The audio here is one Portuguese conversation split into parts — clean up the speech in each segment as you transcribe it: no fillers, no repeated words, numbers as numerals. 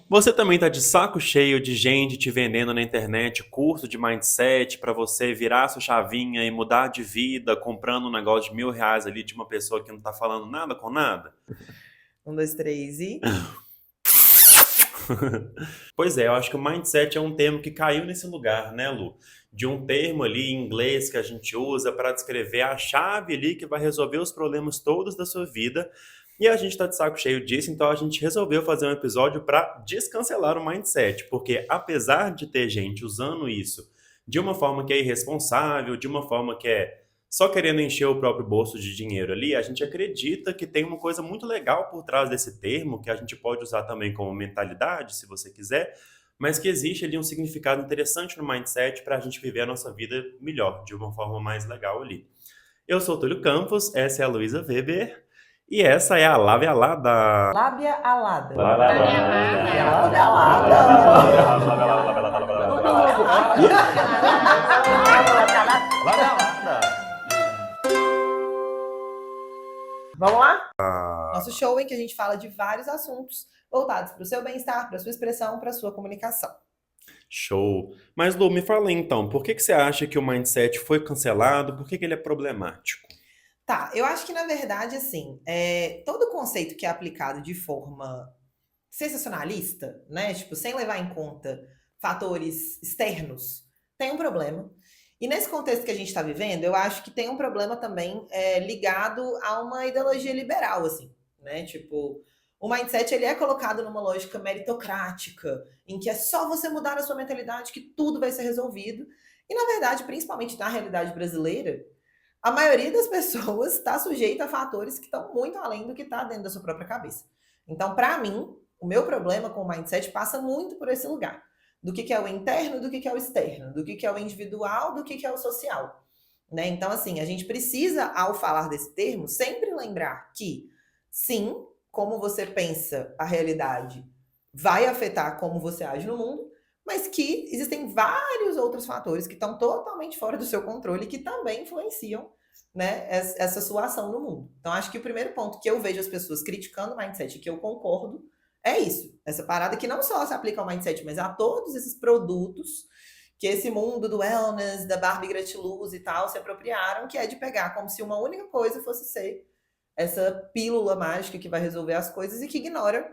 Você também tá de saco cheio de gente te vendendo na internet curso de mindset pra você virar sua chavinha e mudar de vida, comprando um negócio de R$ 1.000 ali de uma pessoa que não tá falando nada com nada? Um, dois, três e. Pois é, eu acho que o mindset é um termo que caiu nesse lugar, né, Lu? De um termo ali em inglês que a gente usa para descrever a chave ali que vai resolver os problemas todos da sua vida. E a gente tá de saco cheio disso, então a gente resolveu fazer um episódio para descancelar o mindset, porque apesar de ter gente usando isso de uma forma que é irresponsável, de uma forma que é só querendo encher o próprio bolso de dinheiro ali, a gente acredita que tem uma coisa muito legal por trás desse termo, que a gente pode usar também como mentalidade, se você quiser, mas que existe ali um significado interessante no mindset para a gente viver a nossa vida melhor, de uma forma mais legal ali. Eu sou o Túlio Campos, essa é a Luísa Weber, e essa é a Lave Alada. Lábia alada. Lábia alada. Lábia alada. Vamos lá? Nosso show em que a gente fala de vários assuntos voltados para o seu bem-estar, para a sua expressão, para a sua comunicação. Show. Mas Lu, me fala aí, então, por que que você acha que o mindset foi cancelado? Por que que ele é problemático? Tá, eu acho que na verdade, assim, todo conceito que é aplicado de forma sensacionalista, né? Tipo, sem levar em conta fatores externos, tem um problema. E nesse contexto que a gente está vivendo, eu acho que tem um problema também ligado a uma ideologia liberal, assim, né? Tipo, o mindset ele é colocado numa lógica meritocrática, em que é só você mudar a sua mentalidade que tudo vai ser resolvido. E na verdade, principalmente na realidade brasileira, a maioria das pessoas está sujeita a fatores que estão muito além do que está dentro da sua própria cabeça. Então, para mim, o meu problema com o mindset passa muito por esse lugar. Do que é o interno, do que é o externo, do que é o individual, do que é o social. Né? Então, assim, a gente precisa, ao falar desse termo, sempre lembrar que, sim, como você pensa a realidade vai afetar como você age no mundo, mas que existem vários outros fatores que estão totalmente fora do seu controle e que também influenciam, né, essa sua ação no mundo. Então, acho que o primeiro ponto que eu vejo as pessoas criticando o mindset e que eu concordo é isso. Essa parada que não só se aplica ao mindset, mas a todos esses produtos que esse mundo do wellness, da Barbie Gratiluz e tal se apropriaram, que é de pegar como se uma única coisa fosse ser essa pílula mágica que vai resolver as coisas e que ignora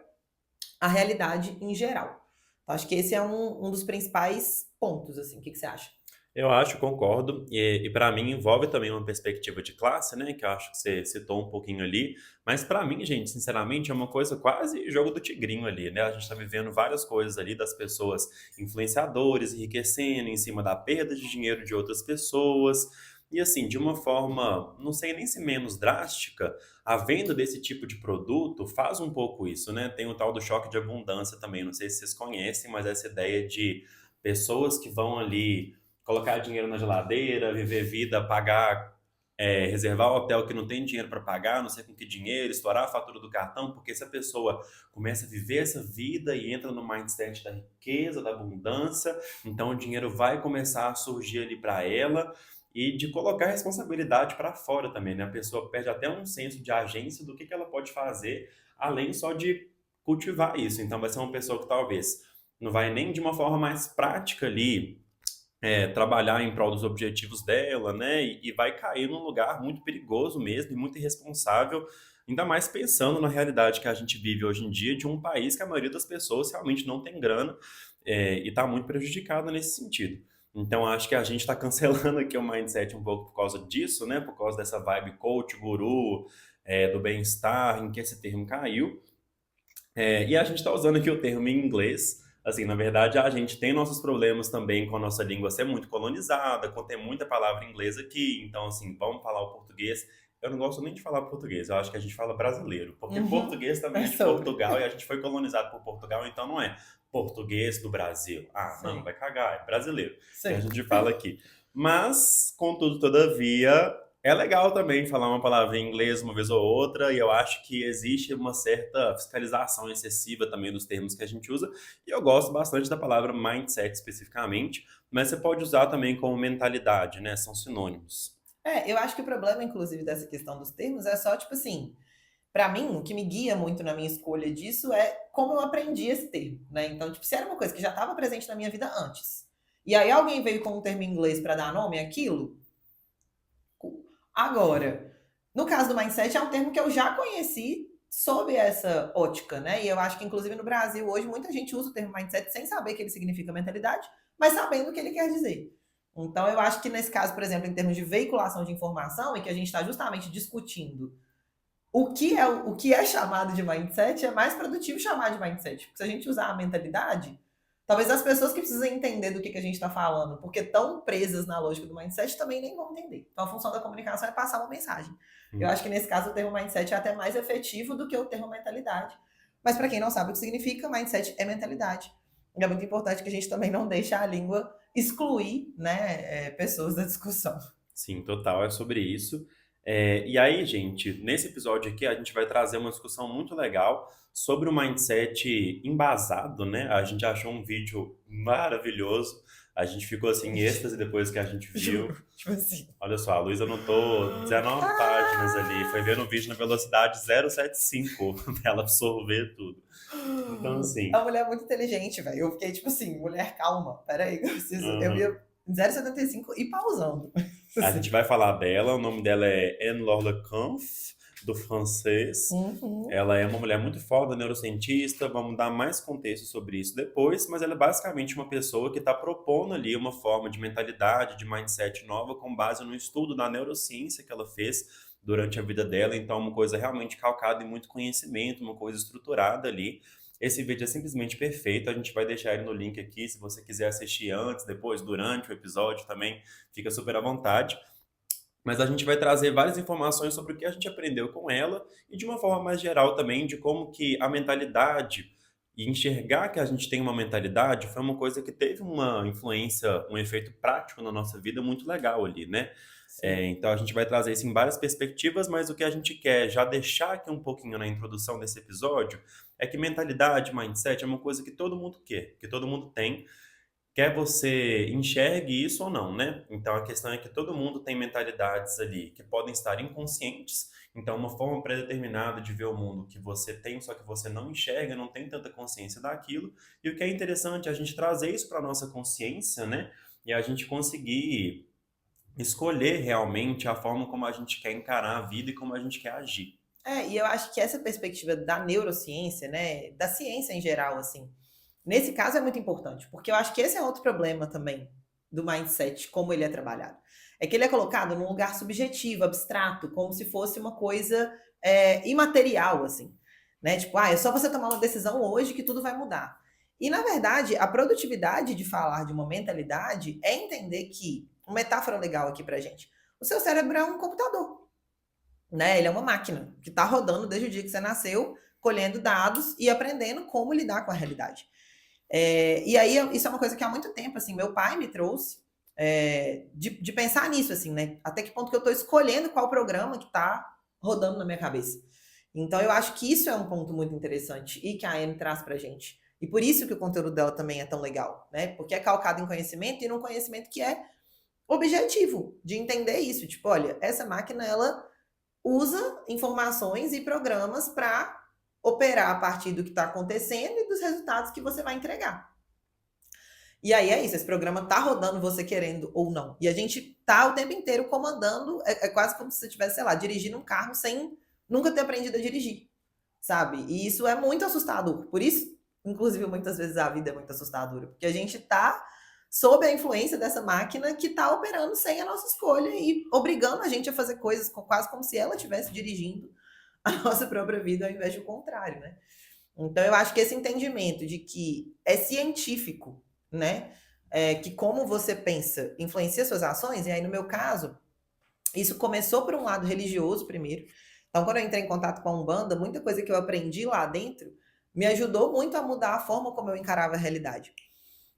a realidade em geral. Então, acho que esse é um dos principais pontos, assim. O que você acha? Eu acho, concordo, e para mim envolve também uma perspectiva de classe, né, que eu acho que você citou um pouquinho ali, mas para mim, gente, sinceramente, é uma coisa quase jogo do tigrinho ali, né, a gente tá vivendo várias coisas ali das pessoas influenciadores enriquecendo em cima da perda de dinheiro de outras pessoas, e assim, de uma forma, não sei nem se menos drástica, a venda desse tipo de produto faz um pouco isso, né, tem o tal do choque de abundância também, não sei se vocês conhecem, mas essa ideia de pessoas que vão ali colocar dinheiro na geladeira, viver vida, pagar, reservar hotel que não tem dinheiro para pagar, não sei com que dinheiro, estourar a fatura do cartão, porque se a pessoa começa a viver essa vida e entra no mindset da riqueza, da abundância, então o dinheiro vai começar a surgir ali para ela e de colocar a responsabilidade para fora também, né? A pessoa perde até um senso de agência do que ela pode fazer, além só de cultivar isso. Então vai ser uma pessoa que talvez não vai nem de uma forma mais prática ali trabalhar em prol dos objetivos dela, né? E vai cair num lugar muito perigoso mesmo e muito irresponsável, ainda mais pensando na realidade que a gente vive hoje em dia de um país que a maioria das pessoas realmente não tem grana e está muito prejudicada nesse sentido. Então acho que a gente está cancelando aqui o mindset um pouco por causa disso, né? Por causa dessa vibe coach, guru, do bem-estar, em que esse termo caiu. E a gente está usando aqui o termo em inglês. Assim, na verdade, a gente tem nossos problemas também com a nossa língua ser muito colonizada, com ter muita palavra inglesa aqui. Então, assim, vamos falar o português. Eu não gosto nem de falar português, eu acho que a gente fala brasileiro, porque Uhum. português também É é de sobre. Portugal e a gente foi colonizado por Portugal, então não é português do Brasil. Ah, não, Sim. vai cagar, é brasileiro que a Sim. gente fala aqui. Mas, contudo, todavia, é legal também falar uma palavra em inglês uma vez ou outra, e eu acho que existe uma certa fiscalização excessiva também dos termos que a gente usa, e eu gosto bastante da palavra mindset especificamente, mas você pode usar também como mentalidade, né? São sinônimos. Eu acho que o problema, inclusive, dessa questão dos termos é só, tipo assim, Para mim, o que me guia muito na minha escolha disso é como eu aprendi esse termo, né? Então, tipo, se era uma coisa que já estava presente na minha vida antes, e aí alguém veio com um termo em inglês para dar nome àquilo, agora, no caso do mindset, é um termo que eu já conheci sob essa ótica, né? E eu acho que, inclusive, no Brasil, hoje, muita gente usa o termo mindset sem saber que ele significa mentalidade, mas sabendo o que ele quer dizer. Então, eu acho que nesse caso, por exemplo, em termos de veiculação de informação, em que a gente está justamente discutindo o que é chamado de mindset, é mais produtivo chamar de mindset. Porque se a gente usar a mentalidade, talvez as pessoas que precisam entender do que a gente está falando, porque estão presas na lógica do mindset, também nem vão entender. Então a função da comunicação é passar uma mensagem. Eu Hum. acho que nesse caso o termo mindset é até mais efetivo do que o termo mentalidade. Mas para quem não sabe o que significa, mindset é mentalidade. E é muito importante que a gente também não deixe a língua excluir, né, pessoas da discussão. Sim, total, é sobre isso. E aí, gente, nesse episódio aqui, a gente vai trazer uma discussão muito legal sobre o mindset embasado, né? A gente achou um vídeo maravilhoso, a gente ficou assim em êxtase depois que a gente viu. Juro, tipo assim. Olha só, a Luísa anotou 19 páginas ali, foi vendo o vídeo na velocidade 0,75 pra ela absorver tudo. Então, É uma assim, mulher muito inteligente, velho. Eu fiquei tipo assim, mulher, calma, peraí, eu preciso. Eu aham. ia 0,75 e pausando. A gente Assim. vai falar dela, o nome dela é Anne-Laure Lecanf, do francês. Uhum. Ela é uma mulher muito foda, neurocientista, vamos dar mais contexto sobre isso depois, mas ela é basicamente uma pessoa que está propondo ali uma forma de mentalidade, de mindset nova com base no estudo da neurociência que ela fez durante a vida dela, então uma coisa realmente calcada em muito conhecimento, uma coisa estruturada ali. Esse vídeo é simplesmente perfeito, a gente vai deixar ele no link aqui, se você quiser assistir antes, depois, durante o episódio também, fica super à vontade. Mas a gente vai trazer várias informações sobre o que a gente aprendeu com ela e de uma forma mais geral também de como que a mentalidade e enxergar que a gente tem uma mentalidade foi uma coisa que teve uma influência, um efeito prático na nossa vida muito legal ali, né? Sim. Então a gente vai trazer isso em várias perspectivas, mas o que a gente quer já deixar aqui um pouquinho na introdução desse episódio é que mentalidade, mindset é uma coisa que todo mundo quer, que todo mundo tem, quer você enxergue isso ou não, né? Então a questão é que todo mundo tem mentalidades ali que podem estar inconscientes. Então, uma forma pré-determinada de ver o mundo que você tem, só que você não enxerga, não tem tanta consciência daquilo. E o que é interessante é a gente trazer isso para a nossa consciência, né? E a gente conseguir escolher realmente a forma como a gente quer encarar a vida e como a gente quer agir. E eu acho que essa perspectiva da neurociência, né, da ciência em geral, assim, nesse caso é muito importante, porque eu acho que esse é outro problema também do mindset, como ele é trabalhado. É que ele é colocado num lugar subjetivo, abstrato, como se fosse uma coisa imaterial, assim. Né? Tipo, é só você tomar uma decisão hoje que tudo vai mudar. E, na verdade, a produtividade de falar de uma mentalidade é entender que, uma metáfora legal aqui pra gente, o seu cérebro é um computador, né? Ele é uma máquina que está rodando desde o dia que você nasceu, colhendo dados e aprendendo como lidar com a realidade. E aí, isso é uma coisa que há muito tempo, assim, meu pai me trouxe de pensar nisso, assim, né? Até que ponto que eu estou escolhendo qual programa que está rodando na minha cabeça. Então, eu acho que isso é um ponto muito interessante e que a Anne traz pra gente. E por isso que o conteúdo dela também é tão legal, né? Porque é calcado em conhecimento e num conhecimento que é objetivo, de entender isso. Tipo, olha, essa máquina, ela usa informações e programas para operar a partir do que está acontecendo e dos resultados que você vai entregar. E aí é isso, esse programa tá rodando você querendo ou não. E a gente tá o tempo inteiro comandando, é quase como se você estivesse, sei lá, dirigindo um carro sem nunca ter aprendido a dirigir, sabe? E isso é muito assustador. Por isso, inclusive, muitas vezes a vida é muito assustadora, porque a gente tá sob a influência dessa máquina que tá operando sem a nossa escolha e obrigando a gente a fazer coisas quase como se ela estivesse dirigindo a nossa própria vida ao invés do contrário, né? Então eu acho que esse entendimento de que é científico, né? Que como você pensa influencia suas ações, e aí no meu caso, isso começou por um lado religioso primeiro. Então, quando eu entrei em contato com a Umbanda, muita coisa que eu aprendi lá dentro me ajudou muito a mudar a forma como eu encarava a realidade.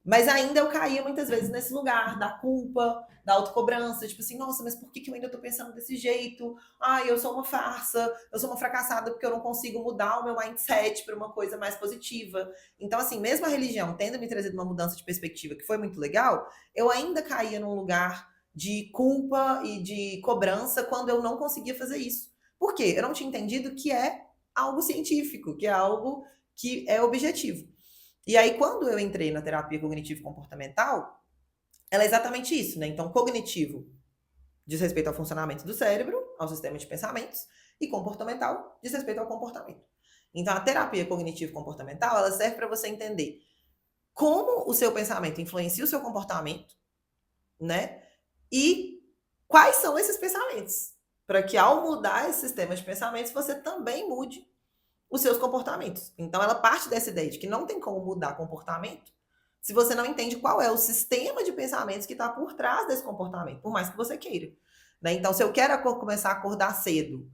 Mas ainda eu caía muitas vezes nesse lugar da culpa, da autocobrança, tipo assim, nossa, mas por que eu ainda tô pensando desse jeito? Ai, eu sou uma farsa, eu sou uma fracassada porque eu não consigo mudar o meu mindset para uma coisa mais positiva. Então, assim, mesmo a religião tendo me trazido uma mudança de perspectiva que foi muito legal, eu ainda caía num lugar de culpa e de cobrança quando eu não conseguia fazer isso. Por quê? Eu não tinha entendido que é algo científico, que é algo que é objetivo. E aí, quando eu entrei na terapia cognitivo-comportamental, ela é exatamente isso, né? Então, cognitivo diz respeito ao funcionamento do cérebro, ao sistema de pensamentos, e comportamental diz respeito ao comportamento. Então, a terapia cognitivo-comportamental, ela serve para você entender como o seu pensamento influencia o seu comportamento, né? E quais são esses pensamentos, para que ao mudar esse sistema de pensamentos, você também mude os seus comportamentos. Então, ela parte dessa ideia de que não tem como mudar comportamento se você não entende qual é o sistema de pensamentos que está por trás desse comportamento, por mais que você queira. Né? Então, se eu quero começar a acordar cedo,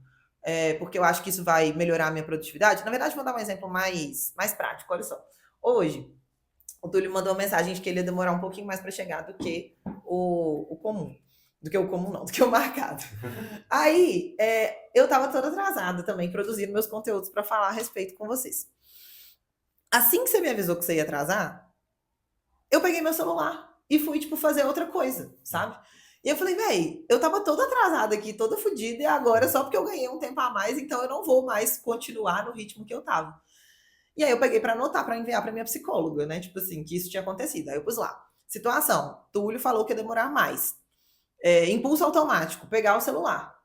porque eu acho que isso vai melhorar a minha produtividade, na verdade, vou dar um exemplo mais prático, olha só. Hoje, o Túlio mandou uma mensagem de que ele ia demorar um pouquinho mais para chegar do que o comum. Do que o comum, não, do que o marcado. Aí, eu tava toda atrasada também, produzindo meus conteúdos para falar a respeito com vocês. Assim que você me avisou que você ia atrasar, eu peguei meu celular e fui, tipo, fazer outra coisa, sabe? E eu falei, véi, eu tava toda atrasada aqui, toda fodida, e agora só porque eu ganhei um tempo a mais, então eu não vou mais continuar no ritmo que eu tava. E aí eu peguei para anotar, para enviar para minha psicóloga, né? Tipo assim, que isso tinha acontecido. Aí eu pus lá. Situação: Túlio falou que ia demorar mais. Impulso automático, pegar o celular.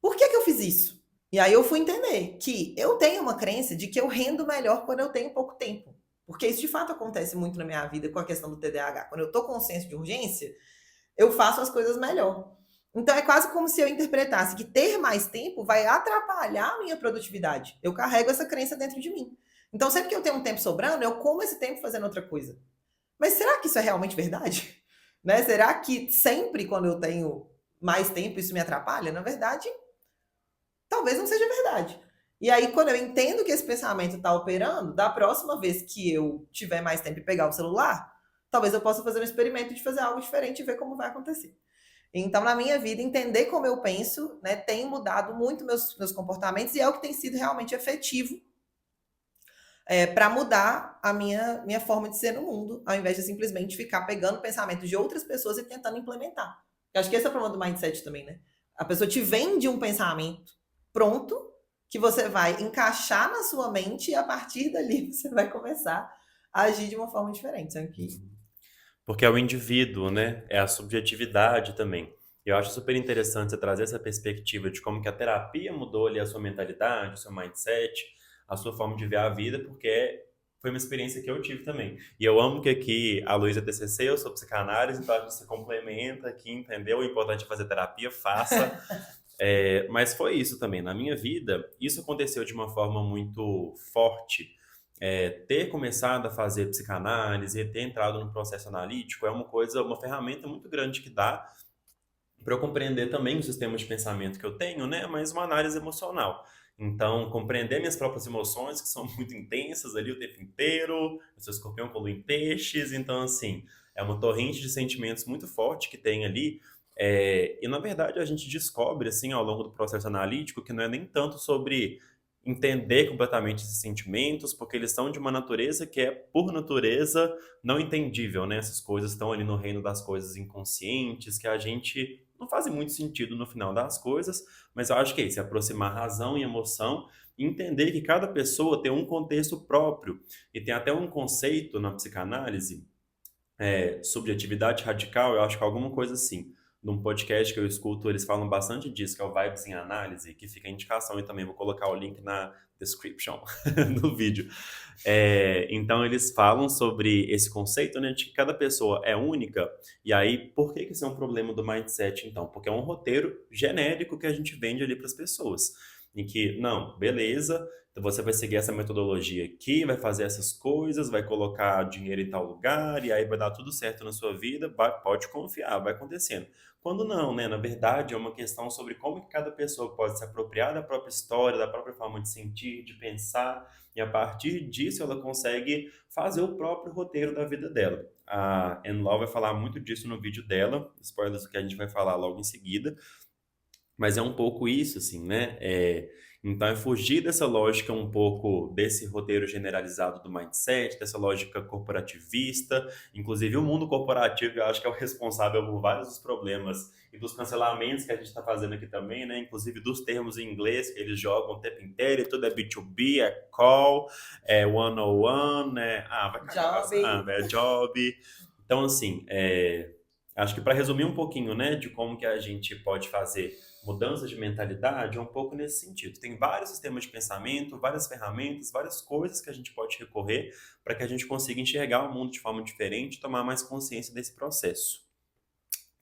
Por que eu fiz isso? E aí eu fui entender que eu tenho uma crença de que eu rendo melhor quando eu tenho pouco tempo. Porque isso de fato acontece muito na minha vida com a questão do TDAH. Quando eu tô com senso de urgência, eu faço as coisas melhor. Então é quase como se eu interpretasse que ter mais tempo vai atrapalhar a minha produtividade. Eu carrego essa crença dentro de mim. Então sempre que eu tenho um tempo sobrando, eu como esse tempo fazendo outra coisa. Mas será que isso é realmente verdade? Né? Será que sempre quando eu tenho mais tempo isso me atrapalha? Na verdade, talvez não seja verdade. E aí, quando eu entendo que esse pensamento está operando, da próxima vez que eu tiver mais tempo e pegar o celular, talvez eu possa fazer um experimento de fazer algo diferente e ver como vai acontecer. Então, na minha vida, entender como eu penso, né, tem mudado muito meus comportamentos e é o que tem sido realmente efetivo para mudar a minha forma de ser no mundo, ao invés de simplesmente ficar pegando pensamentos de outras pessoas e tentando implementar. Eu acho que esse é o problema do mindset também, né? A pessoa te vende um pensamento pronto que você vai encaixar na sua mente e a partir dali você vai começar a agir de uma forma diferente. Sabe que Porque é o indivíduo, né? É a subjetividade também. Eu acho super interessante você trazer essa perspectiva de como que a terapia mudou ali a sua mentalidade, o seu mindset, a sua forma de ver a vida, porque foi uma experiência que eu tive também. E eu amo que aqui a Luísa é TCC, eu sou psicanálise, então a gente se complementa aqui, entendeu? O importante é fazer terapia, faça. Mas foi isso também. Na minha vida, isso aconteceu de uma forma muito forte. Ter começado a fazer psicanálise, ter entrado no processo analítico é uma coisa, uma ferramenta muito grande que dá para eu compreender também o sistema de pensamento que eu tenho, né? Mas uma análise emocional. Então, compreender minhas próprias emoções, que são muito intensas ali o tempo inteiro, eu sou escorpião com lua em peixes, então, assim, é uma torrente de sentimentos muito forte que tem ali. E, na verdade, a gente descobre, assim, ao longo do processo analítico, que não é nem tanto sobre entender completamente esses sentimentos, porque eles são de uma natureza que é, por natureza, não entendível, né? Essas coisas estão ali no reino das coisas inconscientes, que a gente não fazem muito sentido no final das coisas, mas eu acho que é isso, é aproximar razão e emoção e entender que cada pessoa tem um contexto próprio. E tem até um conceito na psicanálise, subjetividade radical, eu acho que é alguma coisa assim. Num podcast que eu escuto, eles falam bastante disso, que é o Vibes em Análise, que fica a indicação e também vou colocar o link na description do vídeo. Então, eles falam sobre esse conceito, né, de que cada pessoa é única. E aí, por que isso é um problema do mindset, então? Porque é um roteiro genérico que a gente vende ali para as pessoas. Em que, não, beleza, então você vai seguir essa metodologia aqui, vai fazer essas coisas, vai colocar dinheiro em tal lugar, e aí vai dar tudo certo na sua vida, pode confiar, vai acontecendo. Quando não, né? Na verdade, é uma questão sobre como que cada pessoa pode se apropriar da própria história, da própria forma de sentir, de pensar, e a partir disso ela consegue fazer o próprio roteiro da vida dela. A Anne Lau vai falar muito disso no vídeo dela, spoilers do que a gente vai falar logo em seguida, mas é um pouco isso, assim, né? Então, é fugir dessa lógica um pouco desse roteiro generalizado do mindset, dessa lógica corporativista. Inclusive, o mundo corporativo, eu acho que é o responsável por vários dos problemas e dos cancelamentos que a gente está fazendo aqui também, né? Inclusive dos termos em inglês que eles jogam o tempo inteiro, e tudo é B2B, é call, é one-on-one, né? Ah, vai cagar pra Job. samba, é job. Então, assim, acho que para resumir um pouquinho, né, de como que a gente pode fazer mudanças de mentalidade, é um pouco nesse sentido. Tem vários sistemas de pensamento, várias ferramentas, várias coisas que a gente pode recorrer para que a gente consiga enxergar o mundo de forma diferente e tomar mais consciência desse processo.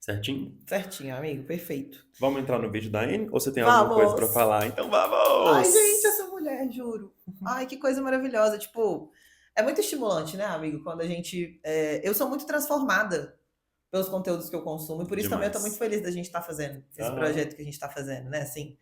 Certinho? Certinho, amigo, perfeito. Vamos entrar no vídeo da Anne? Ou você tem alguma coisa para Vamos! falar? Então Ai, gente, vamos! essa mulher, juro. Ai, que coisa maravilhosa. Tipo, é muito estimulante, né, amigo? Quando a gente. Eu sou muito transformada pelos conteúdos que eu consumo, e por isso também eu tô muito Demais. feliz da gente estar fazendo esse Aham. projeto que a gente tá fazendo, né? Assim,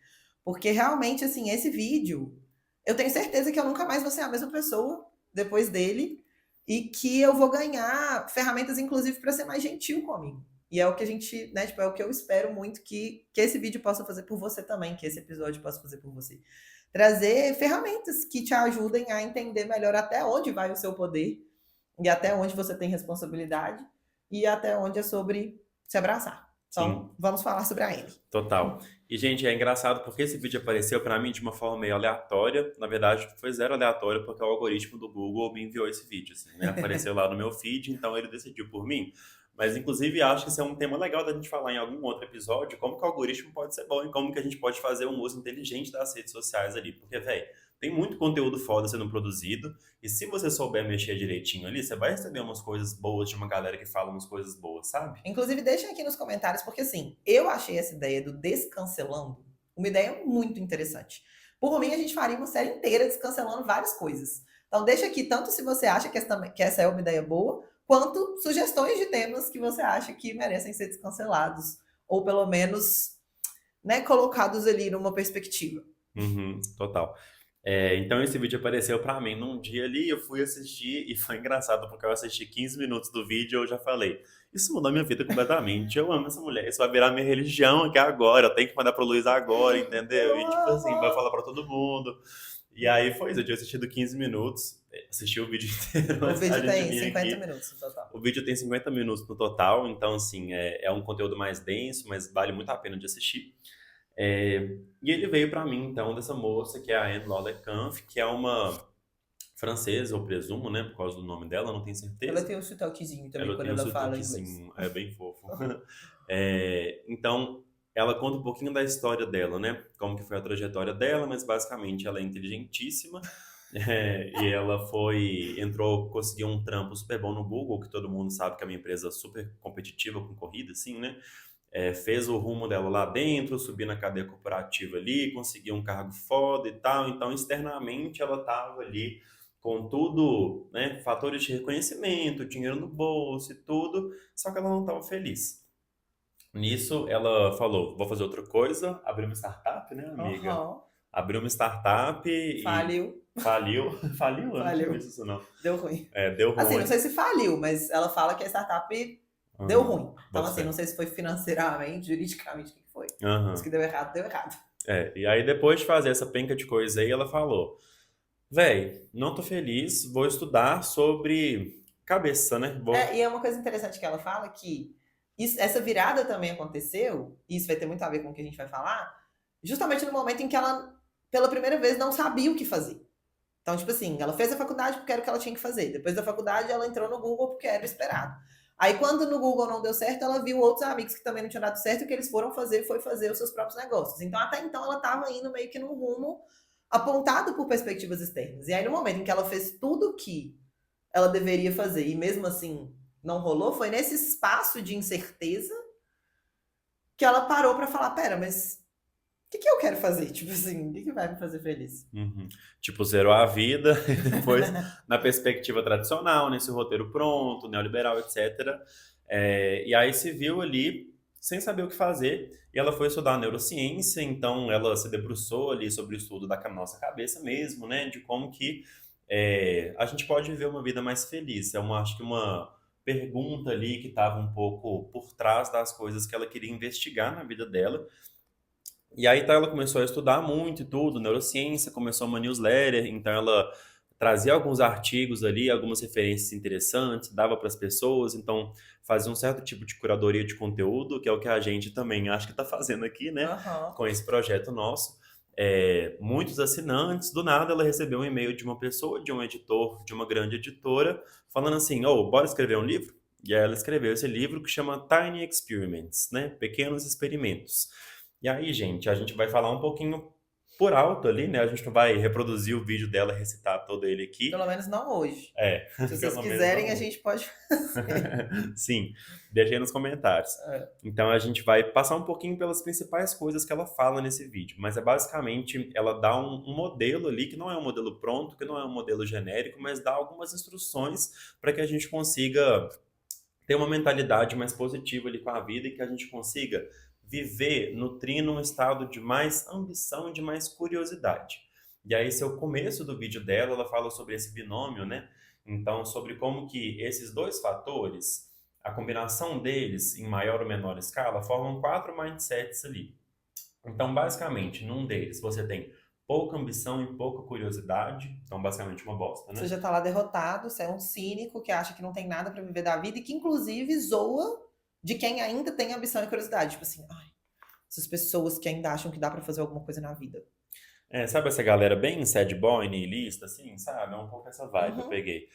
porque realmente, assim, esse vídeo, eu tenho certeza que eu nunca mais vou ser a mesma pessoa depois dele e que eu vou ganhar ferramentas, inclusive, para ser mais gentil comigo. E é o que a gente, né, tipo, é o que eu espero muito que esse vídeo possa fazer por você também, que esse episódio possa fazer por você. Trazer ferramentas que te ajudem a entender melhor até onde vai o seu poder e até onde você tem responsabilidade e até onde é sobre se abraçar. Sim. Então, vamos falar sobre a Anne. Total. E, gente, é engraçado porque esse vídeo apareceu pra mim de uma forma meio aleatória. Na verdade, foi zero aleatório porque o algoritmo do Google me enviou esse vídeo, assim, né? Apareceu lá no meu feed, então ele decidiu por mim. Mas, inclusive, acho que esse é um tema legal da gente falar em algum outro episódio, como que o algoritmo pode ser bom e como que a gente pode fazer um uso inteligente das redes sociais ali. Porque, velho, tem muito conteúdo foda sendo produzido e se você souber mexer direitinho ali, você vai receber umas coisas boas de uma galera que fala umas coisas boas, sabe? Inclusive, deixem aqui nos comentários, porque assim, eu achei essa ideia do descancelando uma ideia muito interessante. Por mim, a gente faria uma série inteira descancelando várias coisas. Então, deixa aqui tanto se você acha que essa é uma ideia boa, quanto sugestões de temas que você acha que merecem ser descancelados, ou pelo menos, né, colocados ali numa perspectiva. Uhum, total. Então esse vídeo apareceu pra mim num dia ali, eu fui assistir e foi engraçado porque eu assisti 15 minutos do vídeo e eu já falei, isso mudou minha vida completamente, eu amo essa mulher, isso vai virar minha religião aqui agora, eu tenho que mandar pro Luiz agora, entendeu? E Eu tipo assim, vai falar amo! pra todo mundo. E aí foi isso, eu tinha assistido 15 minutos, assisti o vídeo inteiro O antes da vídeo gente tem vir 50 aqui. minutos no total. O vídeo tem 50 minutos no total, então assim, é um conteúdo mais denso, mas vale muito a pena de assistir. E ele veio pra mim, então, dessa moça, que é a Anne Lollet-Kampf, que é uma francesa, eu presumo, né, por causa do nome dela, não tenho Ela certeza. tem um sotaquezinho também Ela quando tem um ela fala inglês. sotaquezinho, é bem fofo. Então, ela conta um pouquinho da história dela, né, como que foi a trajetória dela, mas basicamente ela é inteligentíssima, e ela conseguiu um trampo super bom no Google, que todo mundo sabe que é uma empresa super competitiva com corrida, assim, né, fez o rumo dela lá dentro, subiu na cadeia corporativa ali, conseguiu um cargo foda e tal. Então, externamente, ela estava ali com tudo, né? Fatores de reconhecimento, dinheiro no bolso e tudo, só que ela não estava feliz. Nisso, ela falou: vou fazer outra coisa, abriu uma startup, né, amiga? Aham. Abriu uma startup e Faliu. faliu. Faliu? Eu não tinha Faliu. visto isso, não. Deu ruim. Deu Assim, não ruim. sei se faliu, mas ela fala que a startup deu Aham, ruim. Então, boto assim, fé. não sei se foi financeiramente, juridicamente, o que foi. Mas que Aham. deu errado, deu errado. E aí depois de fazer essa penca de coisa aí, ela falou: véi, não tô feliz, vou estudar sobre cabeça, né? E é uma coisa interessante que ela fala que essa virada também aconteceu, e isso vai ter muito a ver com o que a gente vai falar, justamente no momento em que ela, pela primeira vez, não sabia o que fazer. Então, tipo assim, ela fez a faculdade porque era o que ela tinha que fazer. Depois da faculdade, ela entrou no Google porque era o esperado. Aí, quando no Google não deu certo, ela viu outros amigos que também não tinham dado certo, e o que eles foram fazer foi fazer os seus próprios negócios. Então, até então, ela estava indo meio que num rumo apontado por perspectivas externas. E aí, no momento em que ela fez tudo que ela deveria fazer e mesmo assim não rolou, foi nesse espaço de incerteza que ela parou para falar: pera, mas o que eu quero fazer? Tipo assim, o que vai me fazer feliz? Uhum. Tipo, zerou a vida, e depois, na perspectiva tradicional, nesse roteiro pronto, neoliberal, etc. E aí se viu ali sem saber o que fazer, e ela foi estudar neurociência, então ela se debruçou ali sobre o estudo da nossa cabeça mesmo, né? De como que a gente pode viver uma vida mais feliz. Acho que uma pergunta ali que estava um pouco por trás das coisas que ela queria investigar na vida dela. E aí, tá, ela começou a estudar muito e tudo, neurociência, começou uma newsletter, então ela trazia alguns artigos ali, algumas referências interessantes, dava para as pessoas, então fazia um certo tipo de curadoria de conteúdo, que é o que a gente também acho que está fazendo aqui, né, Aham. com esse projeto nosso. Muitos assinantes, do nada ela recebeu um e-mail de uma pessoa, de um editor, de uma grande editora, falando assim, ô, bora escrever um livro? E aí ela escreveu esse livro que chama Tiny Experiments, né, Pequenos Experimentos. E aí, gente, a gente vai falar um pouquinho por alto ali, né? A gente não vai reproduzir o vídeo dela, recitar todo ele aqui. Pelo menos não hoje. É, Se vocês pelo menos quiserem, não a hoje. gente pode fazer. Sim, deixa aí nos comentários. É. Então a gente vai passar um pouquinho pelas principais coisas que ela fala nesse vídeo, mas é basicamente ela dá um modelo ali, que não é um modelo pronto, que não é um modelo genérico, mas dá algumas instruções para que a gente consiga ter uma mentalidade mais positiva ali com a vida e que a gente consiga viver, nutrindo um estado de mais ambição e de mais curiosidade. E aí, esse é o começo do vídeo dela, ela fala sobre esse binômio, né? Então, sobre como que esses dois fatores, a combinação deles em maior ou menor escala, formam quatro mindsets ali. Então, basicamente, num deles você tem pouca ambição e pouca curiosidade, então basicamente uma bosta, Você né? já tá lá derrotado, você é um cínico que acha que não tem nada pra viver da vida e que, inclusive, zoa de quem ainda tem ambição e curiosidade. Tipo assim, ai, essas pessoas que ainda acham que dá pra fazer alguma coisa na vida. Sabe essa galera bem sad boy, niilista, assim, sabe? É um pouco essa vibe que eu Uhum. peguei.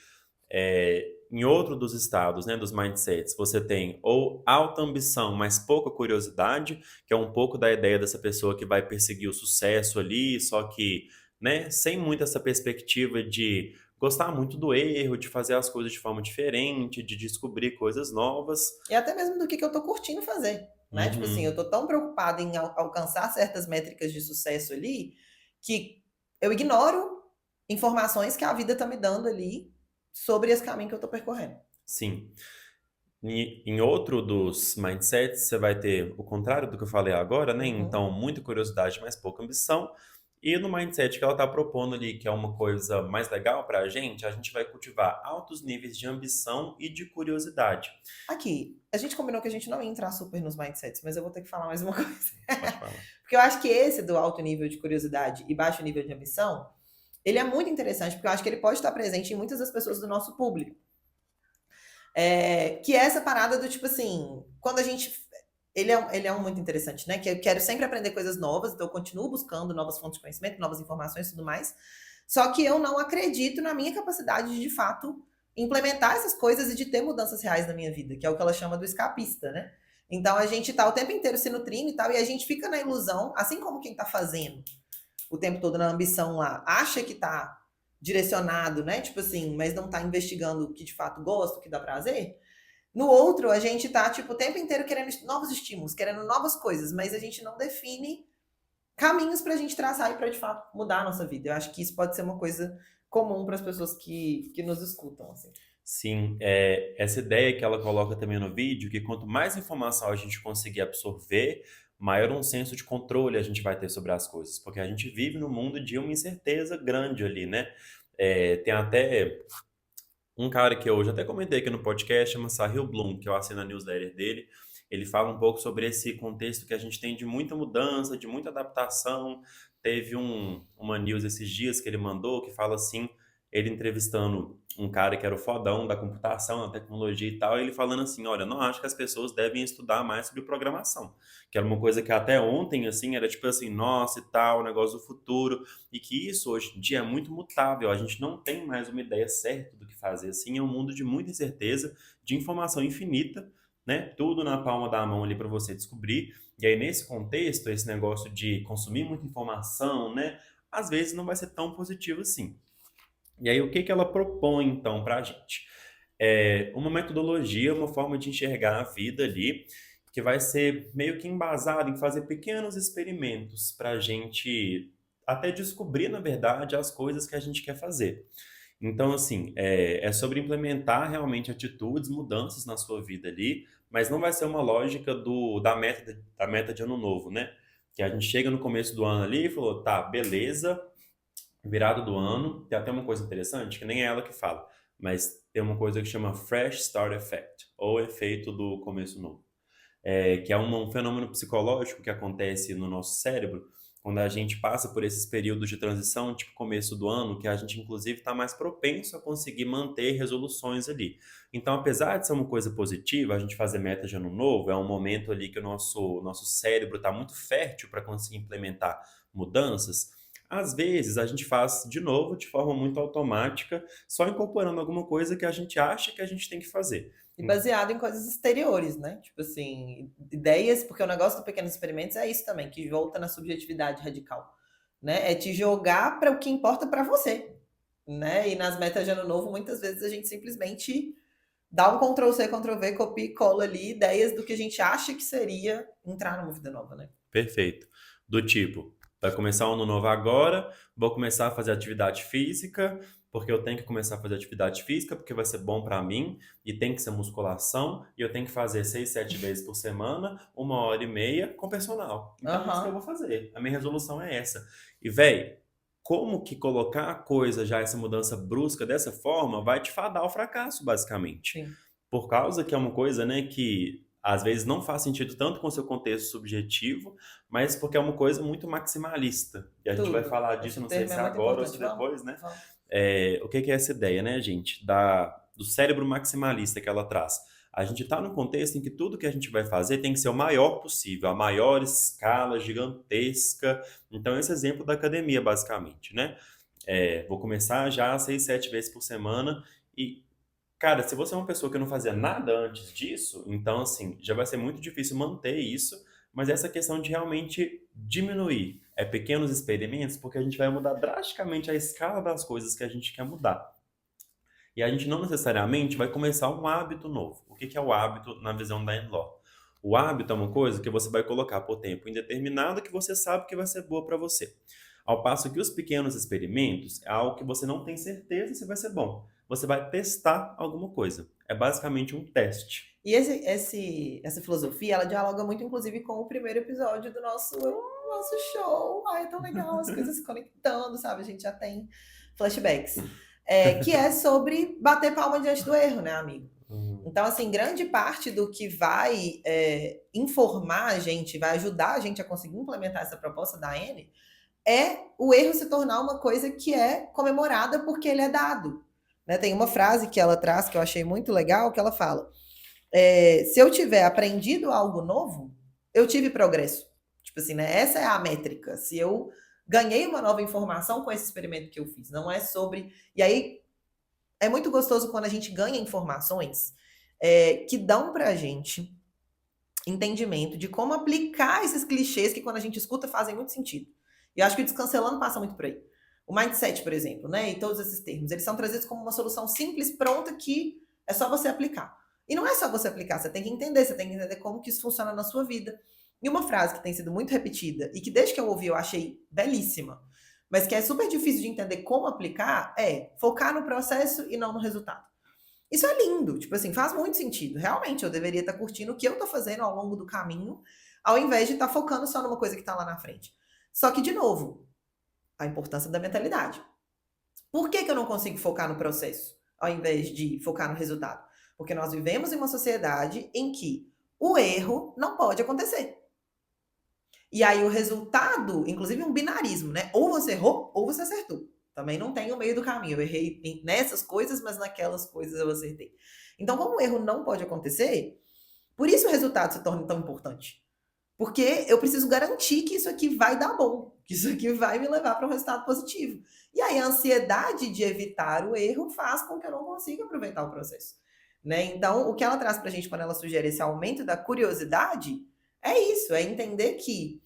Em outro dos estados, né, dos mindsets, você tem ou alta ambição, mas pouca curiosidade, que é um pouco da ideia dessa pessoa que vai perseguir o sucesso ali, só que, né, sem muito essa perspectiva de gostar muito do erro, de fazer as coisas de forma diferente, de descobrir coisas novas. E até mesmo do que eu tô curtindo fazer, né? Tipo assim, eu Uhum. tô tão preocupada em alcançar certas métricas de sucesso ali que eu ignoro informações que a vida tá me dando ali sobre esse caminho que eu tô percorrendo. Sim. Em outro dos mindsets, você vai ter o contrário do que eu falei agora, né? Uhum. Então, muita curiosidade, mas pouca ambição. E no mindset que ela está propondo ali, que é uma coisa mais legal para a gente vai cultivar altos níveis de ambição e de curiosidade. Aqui, a gente combinou que a gente não ia entrar super nos mindsets, mas eu vou ter que falar mais uma coisa. Pode falar. Porque eu acho que esse do alto nível de curiosidade e baixo nível de ambição, ele é muito interessante, porque eu acho que ele pode estar presente em muitas das pessoas do nosso público. Que é essa parada do tipo assim, quando a gente. Ele é um muito interessante, né? Que eu quero sempre aprender coisas novas, então eu continuo buscando novas fontes de conhecimento, novas informações e tudo mais. Só que eu não acredito na minha capacidade de fato, implementar essas coisas e de ter mudanças reais na minha vida, que é o que ela chama do escapista, né? Então a gente tá o tempo inteiro se nutrindo e tal, e a gente fica na ilusão, assim como quem tá fazendo o tempo todo na ambição lá, acha que tá direcionado, né? Tipo assim, mas não tá investigando o que de fato gosta, o que dá prazer. No outro, a gente tá, tipo, o tempo inteiro querendo novos estímulos, querendo novas coisas, mas a gente não define caminhos pra gente traçar e pra, de fato, mudar a nossa vida. Eu acho que isso pode ser uma coisa comum para as pessoas que nos escutam, assim. Sim, essa ideia que ela coloca também no vídeo, que quanto mais informação a gente conseguir absorver, maior um senso de controle a gente vai ter sobre as coisas, porque a gente vive num mundo de uma incerteza grande ali, né? Tem até um cara que eu já até comentei aqui no podcast, chama Sahil Bloom, que eu assino a newsletter dele. Ele fala um pouco sobre esse contexto que a gente tem de muita mudança, de muita adaptação. Teve uma news esses dias que ele mandou que fala assim, ele entrevistando um cara que era o fodão da computação, da tecnologia e tal, e ele falando assim, olha, não acho que as pessoas devem estudar mais sobre programação, que era uma coisa que até ontem, assim, era tipo assim, nossa e tal, negócio do futuro, e que isso hoje em dia é muito mutável, a gente não tem mais uma ideia certa do que fazer, assim, é um mundo de muita incerteza, de informação infinita, né? Tudo na palma da mão ali para você descobrir. E aí nesse contexto, esse negócio de consumir muita informação, né, às vezes não vai ser tão positivo assim. E aí o que que ela propõe então para a gente? Uma metodologia, uma forma de enxergar a vida ali, que vai ser meio que embasada em fazer pequenos experimentos para a gente até descobrir, na verdade, as coisas que a gente quer fazer. Então, assim, é sobre implementar realmente atitudes, mudanças na sua vida ali, mas não vai ser uma lógica da meta de ano novo, né? Que a gente chega no começo do ano ali e falou, tá, beleza, virada do ano, tem até uma coisa interessante, que nem é ela que fala, mas tem uma coisa que chama Fresh Start Effect, ou efeito do começo novo. que é um fenômeno psicológico que acontece no nosso cérebro, quando a gente passa por esses períodos de transição, tipo começo do ano, que a gente inclusive está mais propenso a conseguir manter resoluções ali. Então, apesar de ser uma coisa positiva, a gente fazer meta de ano novo, é um momento ali que o nosso cérebro está muito fértil para conseguir implementar mudanças. Às vezes a gente faz de novo de forma muito automática, só incorporando alguma coisa que a gente acha que a gente tem que fazer. E baseado em coisas exteriores, né? Tipo assim, ideias, porque o negócio do Pequenos Experimentos é isso também, que volta na subjetividade radical, né? É te jogar para o que importa para você, né? E nas metas de ano novo, muitas vezes a gente simplesmente dá um Ctrl C, Ctrl V, copia e cola ali ideias do que a gente acha que seria entrar numa vida nova, né? Perfeito. Do tipo, vai começar um ano novo agora, vou começar a fazer atividade física, porque eu tenho que começar a fazer atividade física, porque vai ser bom para mim, e tem que ser musculação, e eu tenho que fazer 6, 7 vezes por semana, 1 hora e meia com personal. Então é isso que eu Aham, vou fazer. A minha resolução é essa. E, véi, como que colocar a coisa já, essa mudança brusca dessa forma, vai te fadar ao fracasso, basicamente. sim, Por causa que é uma coisa, né, que às vezes não faz sentido tanto com o seu contexto subjetivo, mas porque é uma coisa muito maximalista. E a gente vai tudo. falar disso, Esse não sei termo se é é muito agora ou se importante. Vamos, depois, né? vamos. O que que é essa ideia, né, gente? Do cérebro maximalista que ela traz. A gente está num contexto em que tudo que a gente vai fazer tem que ser o maior possível, a maior escala gigantesca. Então, esse exemplo da academia, basicamente, né? Vou começar já 6, 7 vezes por semana e, cara, se você é uma pessoa que não fazia nada antes disso, então, assim, já vai ser muito difícil manter isso, mas essa questão de realmente diminuir pequenos experimentos, porque a gente vai mudar drasticamente a escala das coisas que a gente quer mudar. E a gente não necessariamente vai começar um hábito novo. O que que é o hábito na visão da Enló? O hábito é uma coisa que você vai colocar por tempo indeterminado que você sabe que vai ser boa para você. Ao passo que os pequenos experimentos é algo que você não tem certeza se vai ser bom. Você vai testar alguma coisa. É basicamente um teste. E essa filosofia, ela dialoga muito, inclusive, com o primeiro episódio do nosso show. Ai, é tão legal, as coisas se conectando, sabe? A gente já tem flashbacks. Que é sobre bater palma diante do erro, né, amigo? Uhum. Então, assim, grande parte do que vai informar a gente, vai ajudar a gente a conseguir implementar essa proposta da N, é o erro se tornar uma coisa que é comemorada porque ele é dado. Né? Tem uma frase que ela traz que eu achei muito legal, que ela fala: se eu tiver aprendido algo novo, eu tive progresso. Tipo assim, né? Essa é a métrica. Se eu ganhei uma nova informação com esse experimento que eu fiz, não é sobre. E aí é muito gostoso quando a gente ganha informações que dão pra gente entendimento de como aplicar esses clichês que quando a gente escuta fazem muito sentido. E eu acho que o Descancelando passa muito por aí. O mindset, por exemplo, né? E todos esses termos, eles são trazidos como uma solução simples, pronta, que é só você aplicar. E não é só você aplicar, você tem que entender como que isso funciona na sua vida. E uma frase que tem sido muito repetida, e que desde que eu ouvi eu achei belíssima, mas que é super difícil de entender como aplicar, é focar no processo e não no resultado. Isso é lindo, tipo assim, faz muito sentido. Realmente, eu deveria estar curtindo o que eu estou fazendo ao longo do caminho, ao invés de estar focando só numa coisa que está lá na frente. Só que, de novo, a importância da mentalidade. Por que, que eu não consigo focar no processo, ao invés de focar no resultado? Porque nós vivemos em uma sociedade em que o erro não pode acontecer. E aí o resultado, inclusive um binarismo, né? Ou você errou ou você acertou. Também não tem o meio do caminho. Eu errei nessas coisas, mas naquelas coisas eu acertei. Então, como o erro não pode acontecer, por isso o resultado se torna tão importante. Porque eu preciso garantir que isso aqui vai dar bom, que isso aqui vai me levar para um resultado positivo. E aí a ansiedade de evitar o erro faz com que eu não consiga aproveitar o processo. Né? Então, o que ela traz para a gente quando ela sugere esse aumento da curiosidade é isso, é entender que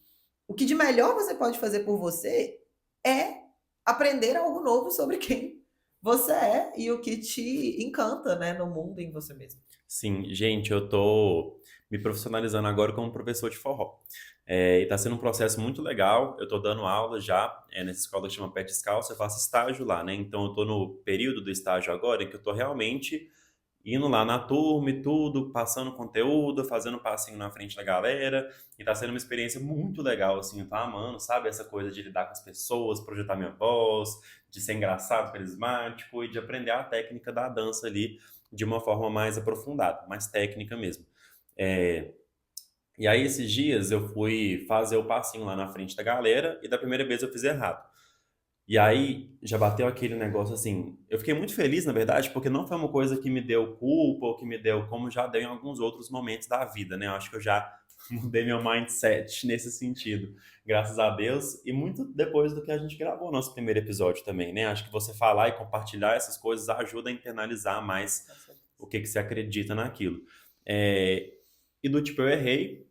o que de melhor você pode fazer por você é aprender algo novo sobre quem você é e o que te encanta, né, no mundo e em você mesmo. Sim, gente, eu tô me profissionalizando agora como professor de forró. E tá sendo um processo muito legal. Eu tô dando aula já, nessa escola que chama Pé Descalço, eu faço estágio lá, né? Então eu tô no período do estágio agora em que eu tô realmente indo lá na turma e tudo, passando conteúdo, fazendo passinho na frente da galera, e tá sendo uma experiência muito legal, assim, eu tô amando, sabe? Essa coisa de lidar com as pessoas, projetar minha voz, de ser engraçado, carismático e de aprender a técnica da dança ali de uma forma mais aprofundada, mais técnica mesmo. É, E aí, esses dias, eu fui fazer o passinho lá na frente da galera e da primeira vez eu fiz errado. E aí já bateu aquele negócio assim. Eu fiquei muito feliz, na verdade, porque não foi uma coisa que me deu culpa ou que me deu, como já deu em alguns outros momentos da vida, né? Eu acho que eu já mudei meu mindset nesse sentido, graças a Deus. E muito depois do que a gente gravou o nosso primeiro episódio também, né? Acho que você falar e compartilhar essas coisas ajuda a internalizar mais Com certeza. o que você acredita naquilo. É, e do tipo, eu errei,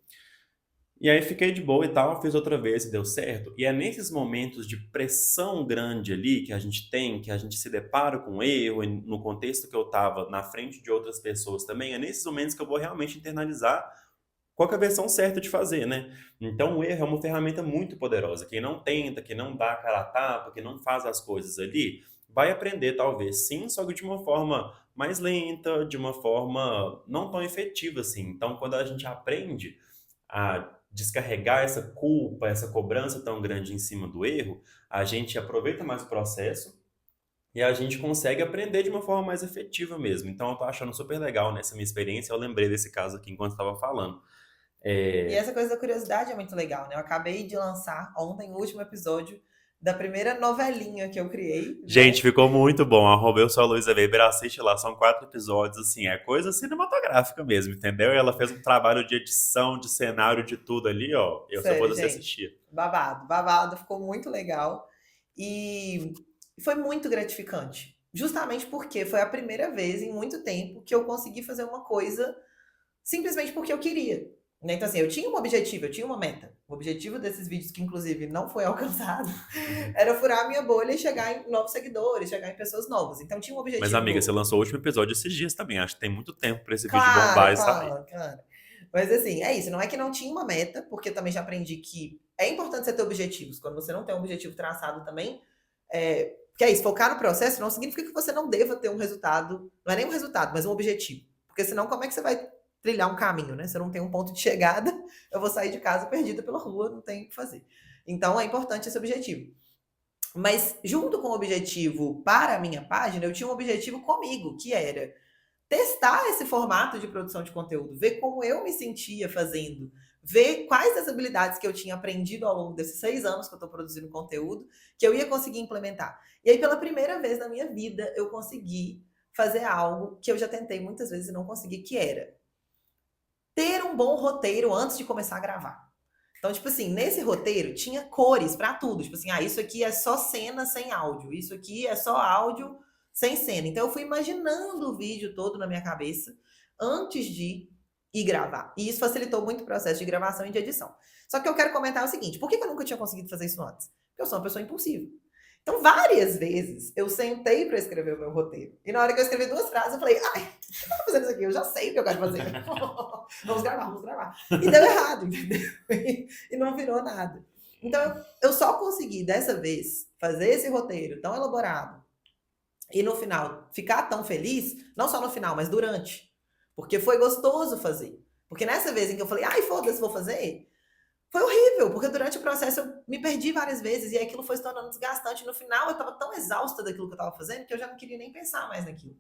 e aí fiquei de boa e tal, fiz outra vez e deu certo. E é nesses momentos de pressão grande ali que a gente tem, que a gente se depara com um erro, e no contexto que eu estava na frente de outras pessoas também, é nesses momentos que eu vou realmente internalizar qual que é a versão certa de fazer, né? Então o erro é uma ferramenta muito poderosa. Quem não tenta, quem não dá a cara a tapa, quem não faz as coisas ali, vai aprender talvez sim, só que de uma forma mais lenta, de uma forma não tão efetiva assim. Então quando a gente aprende a descarregar essa culpa, essa cobrança tão grande em cima do erro, a gente aproveita mais o processo e a gente consegue aprender de uma forma mais efetiva mesmo. Então, eu tô achando super legal nessa minha experiência. Eu lembrei desse caso aqui enquanto estava falando. E É, essa coisa da curiosidade é muito legal, né? Eu acabei de lançar ontem o último episódio da primeira novelinha que eu criei, Gente, né? ficou muito bom. Arroba eu sou a Luísa Weber, assiste lá, são 4 episódios, assim, é coisa cinematográfica mesmo, entendeu? E ela fez um trabalho de edição, de cenário, de tudo ali, ó. Eu, se eu Sério, fosse gente. assistir. Babado, babado, ficou muito legal. E foi muito gratificante. Justamente porque foi a primeira vez em muito tempo que eu consegui fazer uma coisa simplesmente porque eu queria. Né? Então, assim, eu tinha um objetivo, eu tinha uma meta. O objetivo desses vídeos, que inclusive não foi alcançado, era furar a minha bolha e chegar em novos seguidores, chegar em pessoas novas. Então, tinha um Mas, objetivo amiga, você no. lançou o último episódio esses dias também. Acho que tem muito tempo pra esse vídeo bombar Claro, e sair. claro, claro. Mas, assim, é isso. Não é que não tinha uma meta, porque eu também já aprendi que é importante você ter objetivos. Quando você não tem um objetivo traçado também, que é isso, focar no processo não significa que você não deva ter um resultado, não é nem um resultado, mas um objetivo. Porque senão, como é que você vai trilhar um caminho, né? Você não tem um ponto de chegada, eu vou sair de casa perdida pela rua, não tem o que fazer. Então, é importante esse objetivo. Mas, junto com o objetivo para a minha página, eu tinha um objetivo comigo, que era testar esse formato de produção de conteúdo, ver como eu me sentia fazendo, ver quais das habilidades que eu tinha aprendido ao longo desses 6 anos que eu estou produzindo conteúdo, que eu ia conseguir implementar. E aí, pela primeira vez na minha vida, eu consegui fazer algo que eu já tentei muitas vezes e não consegui, que era ter um bom roteiro antes de começar a gravar. Então, tipo assim, nesse roteiro tinha cores pra tudo. Tipo assim, isso aqui é só cena sem áudio. Isso aqui é só áudio sem cena. Então, eu fui imaginando o vídeo todo na minha cabeça antes de ir gravar. E isso facilitou muito o processo de gravação e de edição. Só que eu quero comentar o seguinte: por que eu nunca tinha conseguido fazer isso antes? Porque eu sou uma pessoa impulsiva. Então, várias vezes eu sentei para escrever o meu roteiro. E na hora que eu escrevi 2 frases, eu falei, ai, por que eu tô fazendo isso aqui? Eu já sei o que eu quero fazer. Vamos gravar, vamos gravar. E deu errado, entendeu? E não virou nada. Então, eu só consegui, dessa vez, fazer esse roteiro tão elaborado e no final ficar tão feliz, não só no final, mas durante. Porque foi gostoso fazer. Porque nessa vez em que eu falei, ai, foda-se, vou fazer, foi horrível, porque durante o processo eu me perdi várias vezes e aquilo foi se tornando desgastante. No final, eu estava tão exausta daquilo que eu estava fazendo que eu já não queria nem pensar mais naquilo.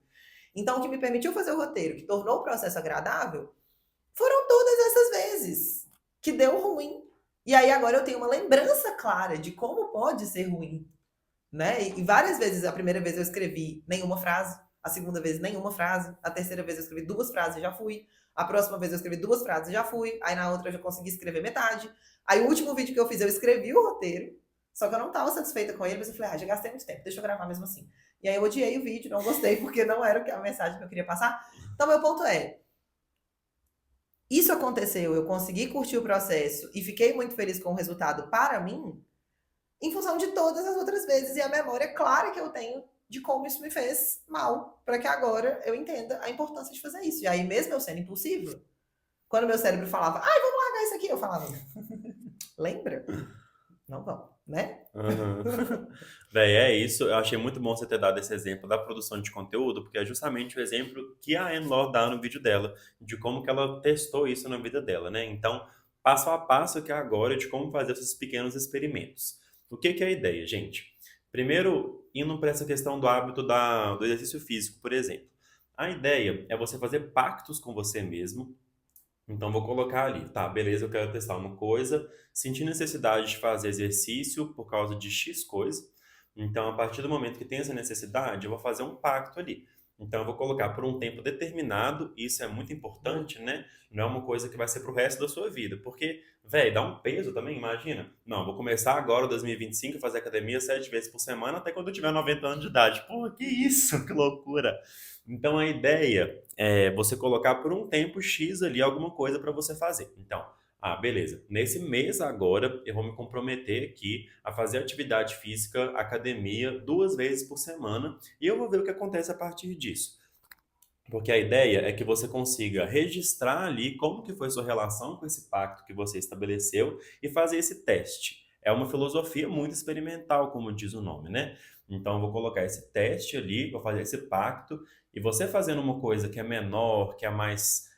Então, o que me permitiu fazer o roteiro, que tornou o processo agradável, foram todas essas vezes que deu ruim. E aí agora eu tenho uma lembrança clara de como pode ser ruim, né? E várias vezes, a primeira vez eu escrevi nenhuma frase, a segunda vez nenhuma frase, a terceira vez eu escrevi 2 frases e já fui, a próxima vez eu escrevi 2 frases e já fui, aí na outra eu já consegui escrever metade. Aí o último vídeo que eu fiz, eu escrevi o roteiro, só que eu não estava satisfeita com ele, mas eu falei, já gastei muito tempo, deixa eu gravar mesmo assim. E aí eu odiei o vídeo, não gostei, porque não era a mensagem que eu queria passar. Então, meu ponto é, isso aconteceu, eu consegui curtir o processo e fiquei muito feliz com o resultado para mim, em função de todas as outras vezes e a memória clara que eu tenho de como isso me fez mal, para que agora eu entenda a importância de fazer isso. E aí, mesmo eu sendo impulsiva, quando meu cérebro falava, ai, vamos largar isso aqui, eu falava, lembra? Não vamos, né? Aham. Véi, é isso. Eu achei muito bom você ter dado esse exemplo da produção de conteúdo, porque é justamente o exemplo que a Anne-Laure dá no vídeo dela, de como que ela testou isso na vida dela, né? Então, passo a passo que é agora de como fazer esses pequenos experimentos. O que que é a ideia, gente? Primeiro, indo para essa questão do hábito do exercício físico, por exemplo. A ideia é você fazer pactos com você mesmo Então, vou colocar ali, tá, beleza, eu quero testar uma coisa, senti necessidade de fazer exercício por causa de X coisa. Então, a partir do momento que tem essa necessidade, eu vou fazer um pacto ali. Então, eu vou colocar por um tempo determinado, e isso é muito Boa. importante, né? Não é uma coisa que vai ser pro resto da sua vida, porque, velho, dá um peso também, imagina. Não, eu vou começar agora, 2025, a fazer academia 7 vezes por semana, até quando eu tiver 90 anos de idade. Pô, que isso, que loucura. Então, a ideia você colocar por um tempo X ali alguma coisa para você fazer. Então, beleza. Nesse mês agora eu vou me comprometer aqui a fazer atividade física, academia, 2 vezes por semana e eu vou ver o que acontece a partir disso. Porque a ideia é que você consiga registrar ali como que foi sua relação com esse pacto que você estabeleceu e fazer esse teste. É uma filosofia muito experimental, como diz o nome, né? Então, eu vou colocar esse teste ali, vou fazer esse pacto, e você fazendo uma coisa que é menor, que é mais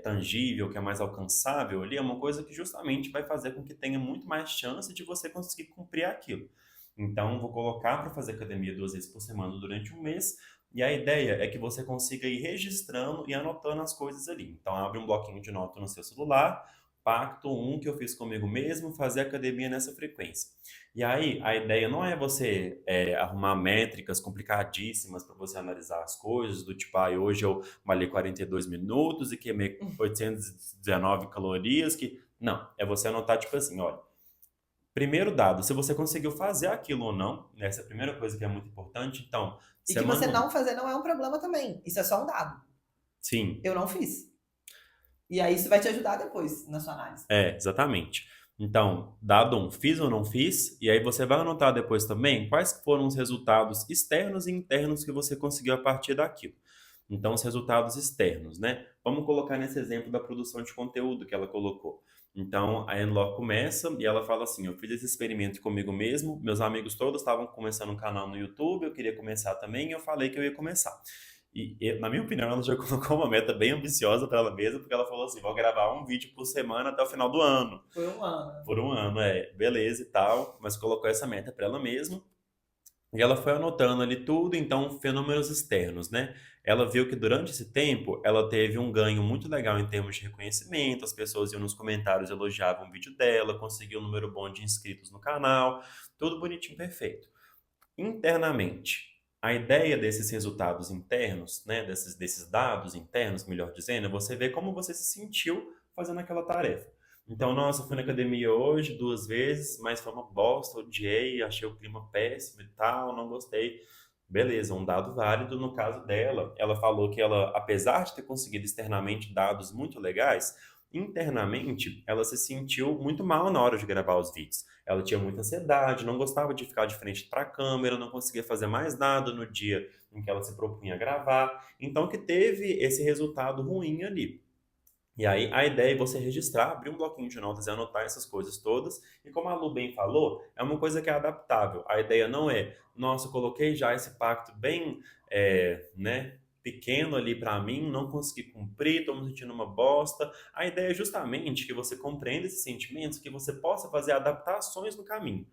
tangível, que é mais alcançável ali, é uma coisa que justamente vai fazer com que tenha muito mais chance de você conseguir cumprir aquilo. Então, vou colocar para fazer academia 2 vezes por semana durante um mês, e a ideia é que você consiga ir registrando e anotando as coisas ali. Então, abre um bloquinho de nota no seu celular, pacto um que eu fiz comigo mesmo, fazer academia nessa frequência. E aí, a ideia não é você arrumar métricas complicadíssimas para você analisar as coisas, do tipo, hoje eu malhei 42 minutos e queimei 819 calorias, que... Não, é você anotar, tipo assim, olha, primeiro dado, se você conseguiu fazer aquilo ou não, né? Essa é a primeira coisa que é muito importante. Então, E que semana você um, não fazer não é um problema também. Isso é só um dado. sim, Eu não fiz. E aí isso vai te ajudar depois na sua análise. exatamente. Então, dado um, fiz ou não fiz, e aí você vai anotar depois também quais foram os resultados externos e internos que você conseguiu a partir daquilo. Então, os resultados externos, né? Vamos colocar nesse exemplo da produção de conteúdo que ela colocou. Então, a Enlor começa e ela fala assim: eu fiz esse experimento comigo mesmo, meus amigos todos estavam começando um canal no YouTube, eu queria começar também, e eu falei que eu ia começar. Na minha opinião, ela já colocou uma meta bem ambiciosa para ela mesma, porque ela falou assim: vou gravar um vídeo por semana até o final do ano. Por um ano. Por um ano, beleza e tal, mas colocou essa meta para ela mesma. E ela foi anotando ali tudo, então, fenômenos externos, né? Ela viu que durante esse tempo ela teve um ganho muito legal em termos de reconhecimento, as pessoas iam nos comentários, elogiavam o vídeo dela, conseguiu um número bom de inscritos no canal, tudo bonitinho, perfeito. Internamente, a ideia desses resultados internos, né, desses dados internos, melhor dizendo, é você ver como você se sentiu fazendo aquela tarefa. Então, nossa, fui na academia hoje 2 vezes, mas foi uma bosta, odiei, achei o clima péssimo e tal, não gostei. Beleza, um dado válido. No caso dela, ela falou que ela, apesar de ter conseguido externamente dados muito legais, internamente ela se sentiu muito mal na hora de gravar os vídeos. Ela tinha muita ansiedade, não gostava de ficar de frente para a câmera, não conseguia fazer mais nada no dia em que ela se propunha a gravar. Então, que teve esse resultado ruim ali. E aí, a ideia é você registrar, abrir um bloquinho de notas e anotar essas coisas todas. E como a Lu bem falou, é uma coisa que é adaptável. A ideia não é, nossa, eu coloquei já esse pacto bem, né, pequeno ali para mim, não consegui cumprir, estou me sentindo uma bosta. A ideia é justamente que você compreenda esses sentimentos, que você possa fazer adaptações no caminho.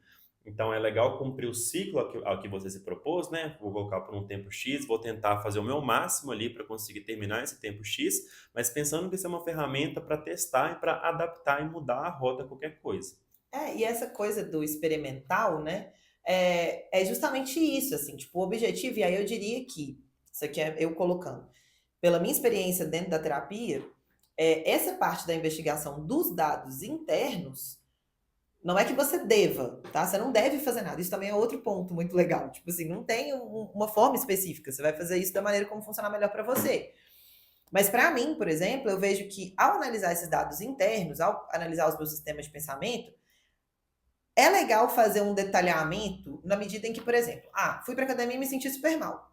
Então é legal cumprir o ciclo ao que você se propôs, né? Vou colocar por um tempo X, vou tentar fazer o meu máximo ali para conseguir terminar esse tempo X, mas pensando que isso é uma ferramenta para testar e para adaptar e mudar a rota a qualquer coisa. E essa coisa do experimental, né? É justamente isso, assim, tipo, o objetivo, e aí eu diria que, isso aqui é eu colocando, pela minha experiência dentro da terapia, essa parte da investigação dos dados internos, não é que você deva, tá? Você não deve fazer nada. Isso também é outro ponto muito legal. Tipo assim, não tem uma forma específica. Você vai fazer isso da maneira como funcionar melhor para você. Mas para mim, por exemplo, eu vejo que ao analisar esses dados internos, ao analisar os meus sistemas de pensamento, é legal fazer um detalhamento na medida em que, por exemplo, fui para academia e me senti super mal.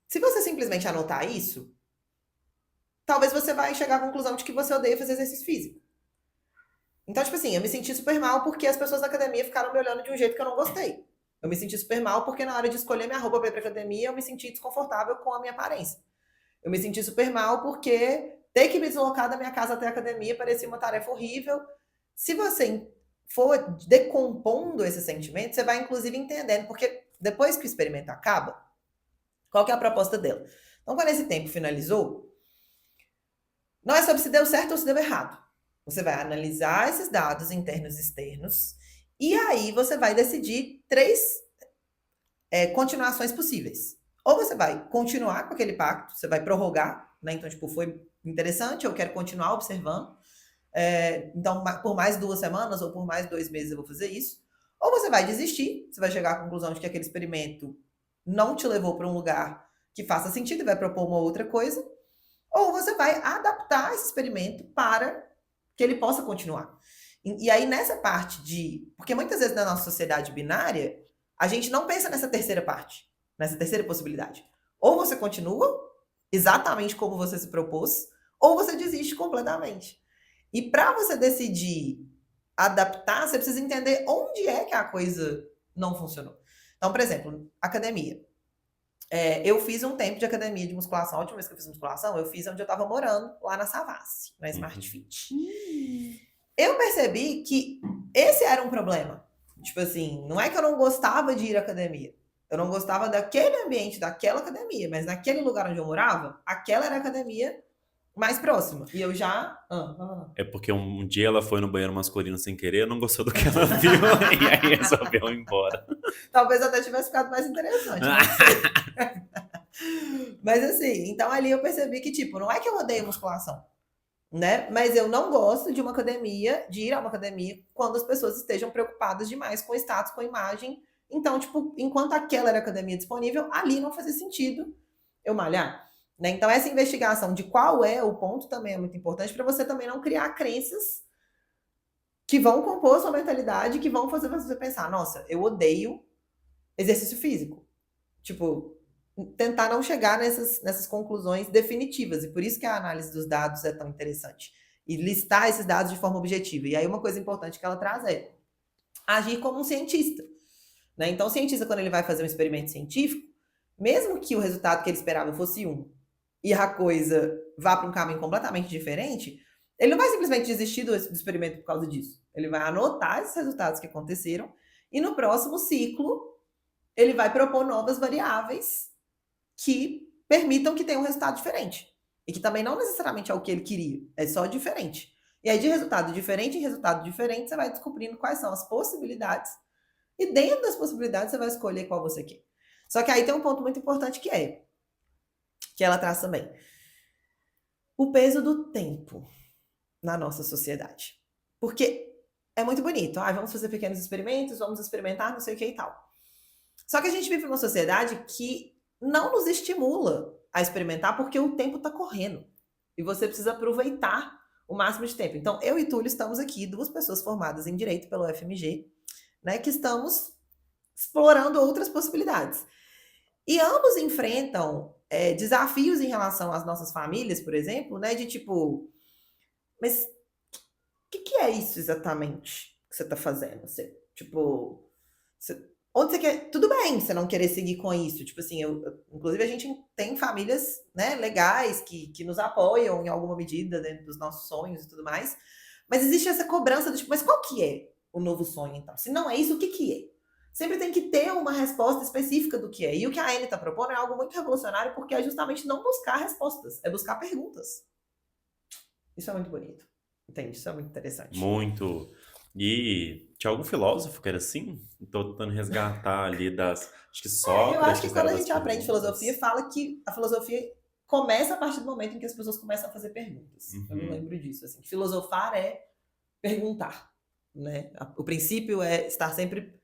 Se você simplesmente anotar isso, talvez você vai chegar à conclusão de que você odeia fazer exercício físico. Então, tipo assim, eu me senti super mal porque as pessoas da academia ficaram me olhando de um jeito que eu não gostei. Eu me senti super mal porque na hora de escolher minha roupa para ir pra academia, eu me senti desconfortável com a minha aparência. Eu me senti super mal porque ter que me deslocar da minha casa até a academia parecia uma tarefa horrível. Se você for decompondo esse sentimento, você vai inclusive entendendo, porque depois que o experimento acaba, qual que é a proposta dela? Então, quando esse tempo finalizou, Não é sobre se deu certo ou se deu errado. Você vai analisar esses dados internos e externos e aí você vai decidir três continuações possíveis. Ou você vai continuar com aquele pacto, você vai prorrogar, né? Então, tipo, foi interessante, eu quero continuar observando. Então, por mais 2 semanas ou por mais 2 meses eu vou fazer isso. Ou você vai desistir, você vai chegar à conclusão de que aquele experimento não te levou para um lugar que faça sentido e vai propor uma outra coisa. Ou você vai adaptar esse experimento para que ele possa continuar. E aí, nessa parte de. Porque muitas vezes na nossa sociedade binária, a gente não pensa nessa terceira parte, nessa terceira possibilidade. Ou você continua exatamente como você se propôs, ou você desiste completamente. E para você decidir adaptar, você precisa entender onde é que a coisa não funcionou. Então, por exemplo, academia. Eu fiz um tempo de academia de musculação. A última vez que eu fiz musculação, eu fiz onde eu estava morando, lá na Savassi, na Smart Fit. Eu percebi que esse era um problema. Tipo assim, não é que eu não gostava de ir à academia. Eu não gostava daquele ambiente, daquela academia, mas naquele lugar onde eu morava, aquela era a academia mais próxima. E eu já. É porque um dia ela foi no banheiro masculino sem querer, não gostou do que ela viu e aí resolveu ir embora. Talvez até tivesse ficado mais interessante, não sei. Mas assim, então ali eu percebi que, tipo, não é que eu odeio musculação, né? Mas eu não gosto de uma academia, de ir a uma academia, quando as pessoas estejam preocupadas demais com status, com imagem. Então, tipo, enquanto aquela era a academia disponível, ali não fazia sentido eu malhar. Né? Então, essa investigação de qual é o ponto também é muito importante para você também não criar crenças que vão compor a sua mentalidade, que vão fazer você pensar, nossa, eu odeio exercício físico. Tipo, tentar não chegar nessas conclusões definitivas. E por isso que a análise dos dados é tão interessante. E listar esses dados de forma objetiva. E aí uma coisa importante que ela traz é agir como um cientista. Né? Então, o cientista, quando ele vai fazer um experimento científico, mesmo que o resultado que ele esperava fosse um, e a coisa vá para um caminho completamente diferente, ele não vai simplesmente desistir do experimento por causa disso. Ele vai anotar esses resultados que aconteceram e no próximo ciclo ele vai propor novas variáveis que permitam que tenha um resultado diferente. E que também não necessariamente é o que ele queria, é só diferente. E aí, de resultado diferente em resultado diferente, você vai descobrindo quais são as possibilidades. E dentro das possibilidades, você vai escolher qual você quer. Só que aí tem um ponto muito importante que ela traz também. O peso do tempo na nossa sociedade. Porque é muito bonito. Vamos fazer pequenos experimentos, vamos experimentar, não sei o que e tal. Só que a gente vive numa sociedade que não nos estimula a experimentar porque o tempo está correndo. E você precisa aproveitar o máximo de tempo. Então, eu e Túlio estamos aqui, 2 pessoas formadas em Direito pelo UFMG, né, que estamos explorando outras possibilidades. E ambos enfrentam desafios em relação às nossas famílias, por exemplo, né, de tipo, mas o que é isso exatamente que você está fazendo? Você, tipo, onde você quer. Tudo bem você não querer seguir com isso. Tipo assim, inclusive a gente tem famílias, né, legais que nos apoiam em alguma medida dentro dos nossos sonhos e tudo mais. Mas existe essa cobrança do tipo, mas qual que é o novo sonho, então? Se não é isso, o que é? Sempre tem que ter uma resposta específica do que é. E o que a Anne está propondo é algo muito revolucionário, porque é justamente não buscar respostas, é buscar perguntas. Isso é muito bonito. Entende? Isso é muito interessante. Muito. E tinha algum filósofo que era assim? Estou tentando resgatar ali acho que Eu acho que Sócrates quando era a das gente aprende perguntas. filosofia, fala que a filosofia começa a partir do momento em que as pessoas começam a fazer perguntas. Eu não lembro disso. Assim. Filosofar é perguntar. Né? O princípio é estar sempre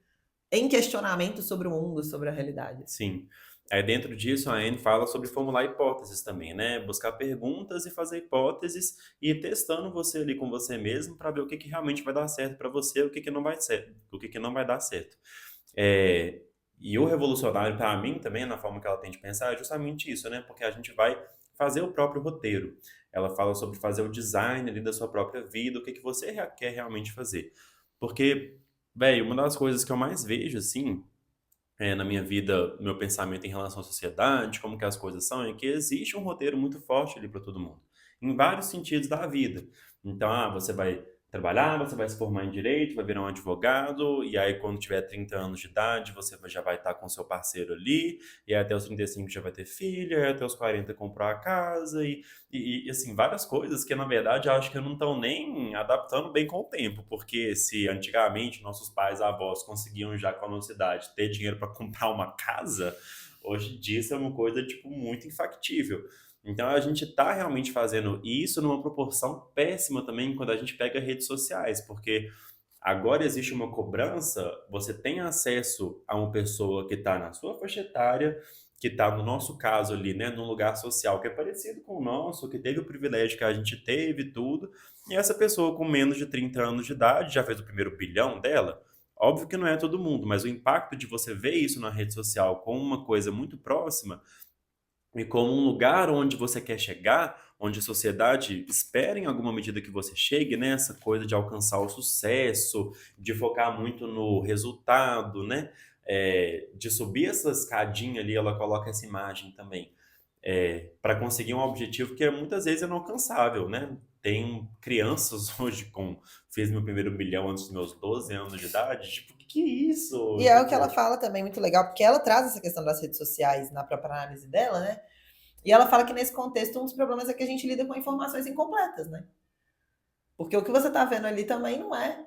em questionamento sobre o mundo, sobre a realidade. Sim. Aí dentro disso a Anne fala sobre formular hipóteses também, né? Buscar perguntas e fazer hipóteses e ir testando você ali com você mesmo para ver o que realmente vai dar certo para você, o que não vai certo, o que não vai dar certo. E o revolucionário para mim também, na forma que ela tem de pensar, é justamente isso, né? Porque a gente vai fazer o próprio roteiro. Ela fala sobre fazer o design ali da sua própria vida, o que você quer realmente fazer. Porque, velho, uma das coisas que eu mais vejo, assim, na minha vida, meu pensamento em relação à sociedade, como que as coisas são, é que existe um roteiro muito forte ali para todo mundo, em vários sentidos da vida. Então, você vai trabalhar, você vai se formar em direito, vai virar um advogado, e aí quando tiver 30 anos de idade, você já vai estar com seu parceiro ali, e aí até os 35 já vai ter filho, e aí até os 40 comprar a casa, assim, várias coisas que na verdade eu acho que não estão nem adaptando bem com o tempo, porque se antigamente nossos pais, avós conseguiam já com a nossa idade ter dinheiro para comprar uma casa, hoje em dia isso é uma coisa tipo muito infactível. Então a gente está realmente fazendo isso numa proporção péssima também quando a gente pega redes sociais, porque agora existe uma cobrança, você tem acesso a uma pessoa que está na sua faixa etária, que está, no nosso caso ali, né, num lugar social que é parecido com o nosso, que teve o privilégio que a gente teve e tudo, e essa pessoa com menos de 30 anos de idade já fez o primeiro bilhão dela. Óbvio que não é todo mundo, mas o impacto de você ver isso na rede social como uma coisa muito próxima e como um lugar onde você quer chegar, onde a sociedade espera em alguma medida que você chegue, né? Essa coisa de alcançar o sucesso, de focar muito no resultado, né? De subir essa escadinha ali, ela coloca essa imagem também, para conseguir um objetivo que muitas vezes é inalcançável, né? Tem crianças hoje com fiz meu primeiro bilhão antes dos meus 12 anos de idade, tipo, o que que é E isso? é o que ela Tipo, fala também, muito legal, porque ela traz essa questão das redes sociais na própria análise dela, né? E ela fala que nesse contexto um dos problemas é que a gente lida com informações incompletas, né? Porque o que você tá vendo ali também não é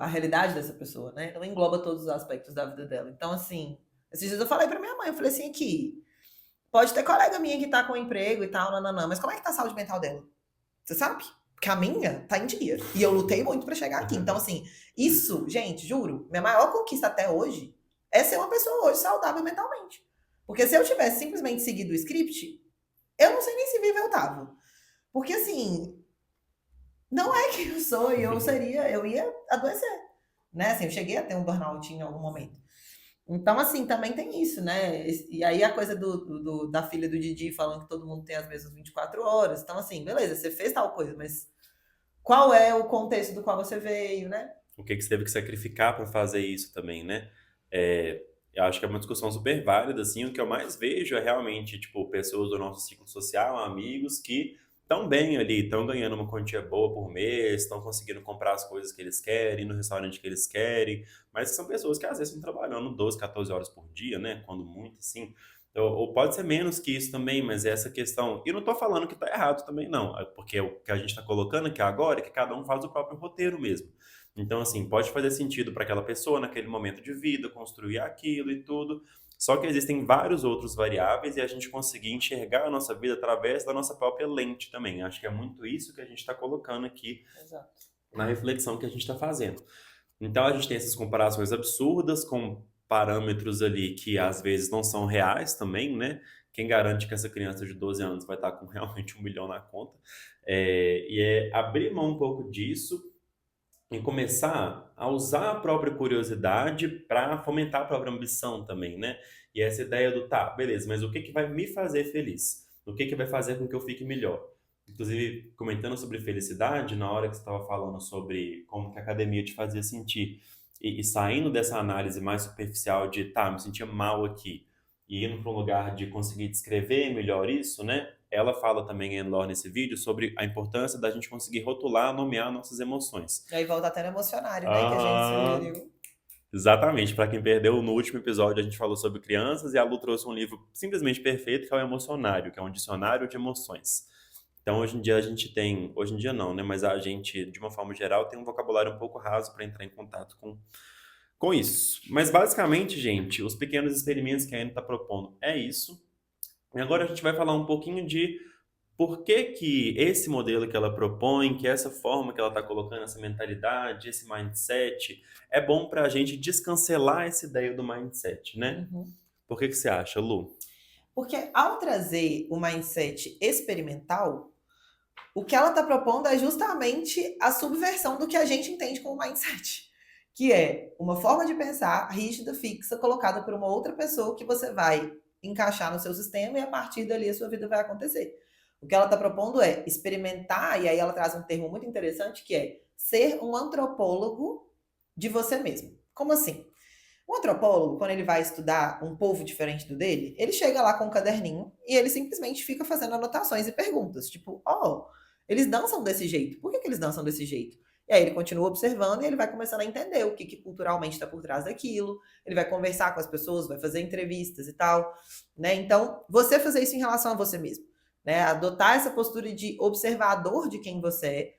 a realidade dessa pessoa, né? Não engloba todos os aspectos da vida dela. Então, assim, esses dias eu falei pra minha mãe, eu falei assim, aqui, pode ter colega minha que tá com emprego e tal, nananã, mas como é que tá a saúde mental dela? Você sabe? Porque a minha tá em dia. E eu lutei muito pra chegar aqui. Então, assim, isso, gente, juro, minha maior conquista até hoje é ser uma pessoa hoje saudável mentalmente. Porque se eu tivesse simplesmente seguido o script, eu não sei nem se vivo eu tava. Porque, assim, não é que eu sou e eu ia adoecer. Né? Assim, eu cheguei a ter um burnout em algum momento. Então, assim, também tem isso, né? E aí a coisa da filha do Didi falando que todo mundo tem as mesmas 24 horas. Então, assim, beleza, você fez tal coisa, mas qual é o contexto do qual você veio, né? o que que você teve que sacrificar para fazer isso também, né? Eu acho que é uma discussão super válida, assim, o que eu mais vejo é realmente, tipo, pessoas do nosso ciclo social, amigos que estão bem ali, estão ganhando uma quantia boa por mês, estão conseguindo comprar as coisas que eles querem, no restaurante que eles querem, mas são pessoas que às vezes estão trabalhando 12, 14 horas por dia, né? Quando muito, assim. Ou pode ser menos que isso também, mas é essa questão. E não estou falando que está errado também, não, porque o que a gente está colocando aqui agora é que cada um faz o próprio roteiro mesmo. Então, assim, pode fazer sentido para aquela pessoa naquele momento de vida, construir aquilo e tudo. Só que existem vários outros variáveis e a gente conseguir enxergar a nossa vida através da nossa própria lente também. Acho que é muito isso que a gente está colocando aqui Exato. na reflexão que a gente está fazendo. Então, a gente tem essas comparações absurdas com parâmetros ali que às vezes não são reais também, né? Quem garante que essa criança de 12 anos vai estar com realmente 1 milhão na conta? E é abrir mão um pouco disso e começar a usar a própria curiosidade para fomentar a própria ambição também, né? E essa ideia do, tá, beleza, mas o que que vai me fazer feliz? O que que vai fazer com que eu fique melhor? Inclusive, comentando sobre felicidade, na hora que você estava falando sobre como que a academia te fazia sentir, e saindo dessa análise mais superficial de, tá, me sentia mal aqui, e indo para um lugar de conseguir descrever melhor isso, né? Ela fala também em Law nesse vídeo sobre a importância da gente conseguir rotular, nomear nossas emoções. E aí volta até no emocionário, né? Que a gente Ah, sugeriu. exatamente. Para quem perdeu, no último episódio a gente falou sobre crianças e a Lu trouxe um livro simplesmente perfeito, que é o Emocionário, que é um dicionário de emoções. Então, hoje em dia a gente tem, hoje em dia não, né? Mas a gente, de uma forma geral, tem um vocabulário um pouco raso para entrar em contato com isso. Mas basicamente, gente, os pequenos experimentos que a Anne está propondo é isso. E agora a gente vai falar um pouquinho de por que que esse modelo que ela propõe, que essa forma que ela está colocando, essa mentalidade, esse mindset, é bom para a gente descancelar essa ideia do mindset, né? Uhum. Por que que você acha, Lu? Porque ao trazer o mindset experimental, o que ela está propondo é justamente a subversão do que a gente entende como mindset, que é uma forma de pensar rígida, fixa, colocada por uma outra pessoa que você vai encaixar no seu sistema e a partir dali a sua vida vai acontecer. O que ela está propondo é experimentar, e aí ela traz um termo muito interessante que é ser um antropólogo de você mesmo. Como assim? O antropólogo, quando ele vai estudar um povo diferente do dele, ele chega lá com um caderninho e ele simplesmente fica fazendo anotações e perguntas, tipo, ó, eles dançam desse jeito. Por que que eles dançam desse jeito? E aí ele continua observando e ele vai começando a entender o que culturalmente está por trás daquilo. Ele vai conversar com as pessoas, vai fazer entrevistas e tal, né? Então, você fazer isso em relação a você mesmo, né? Adotar essa postura de observador de quem você é,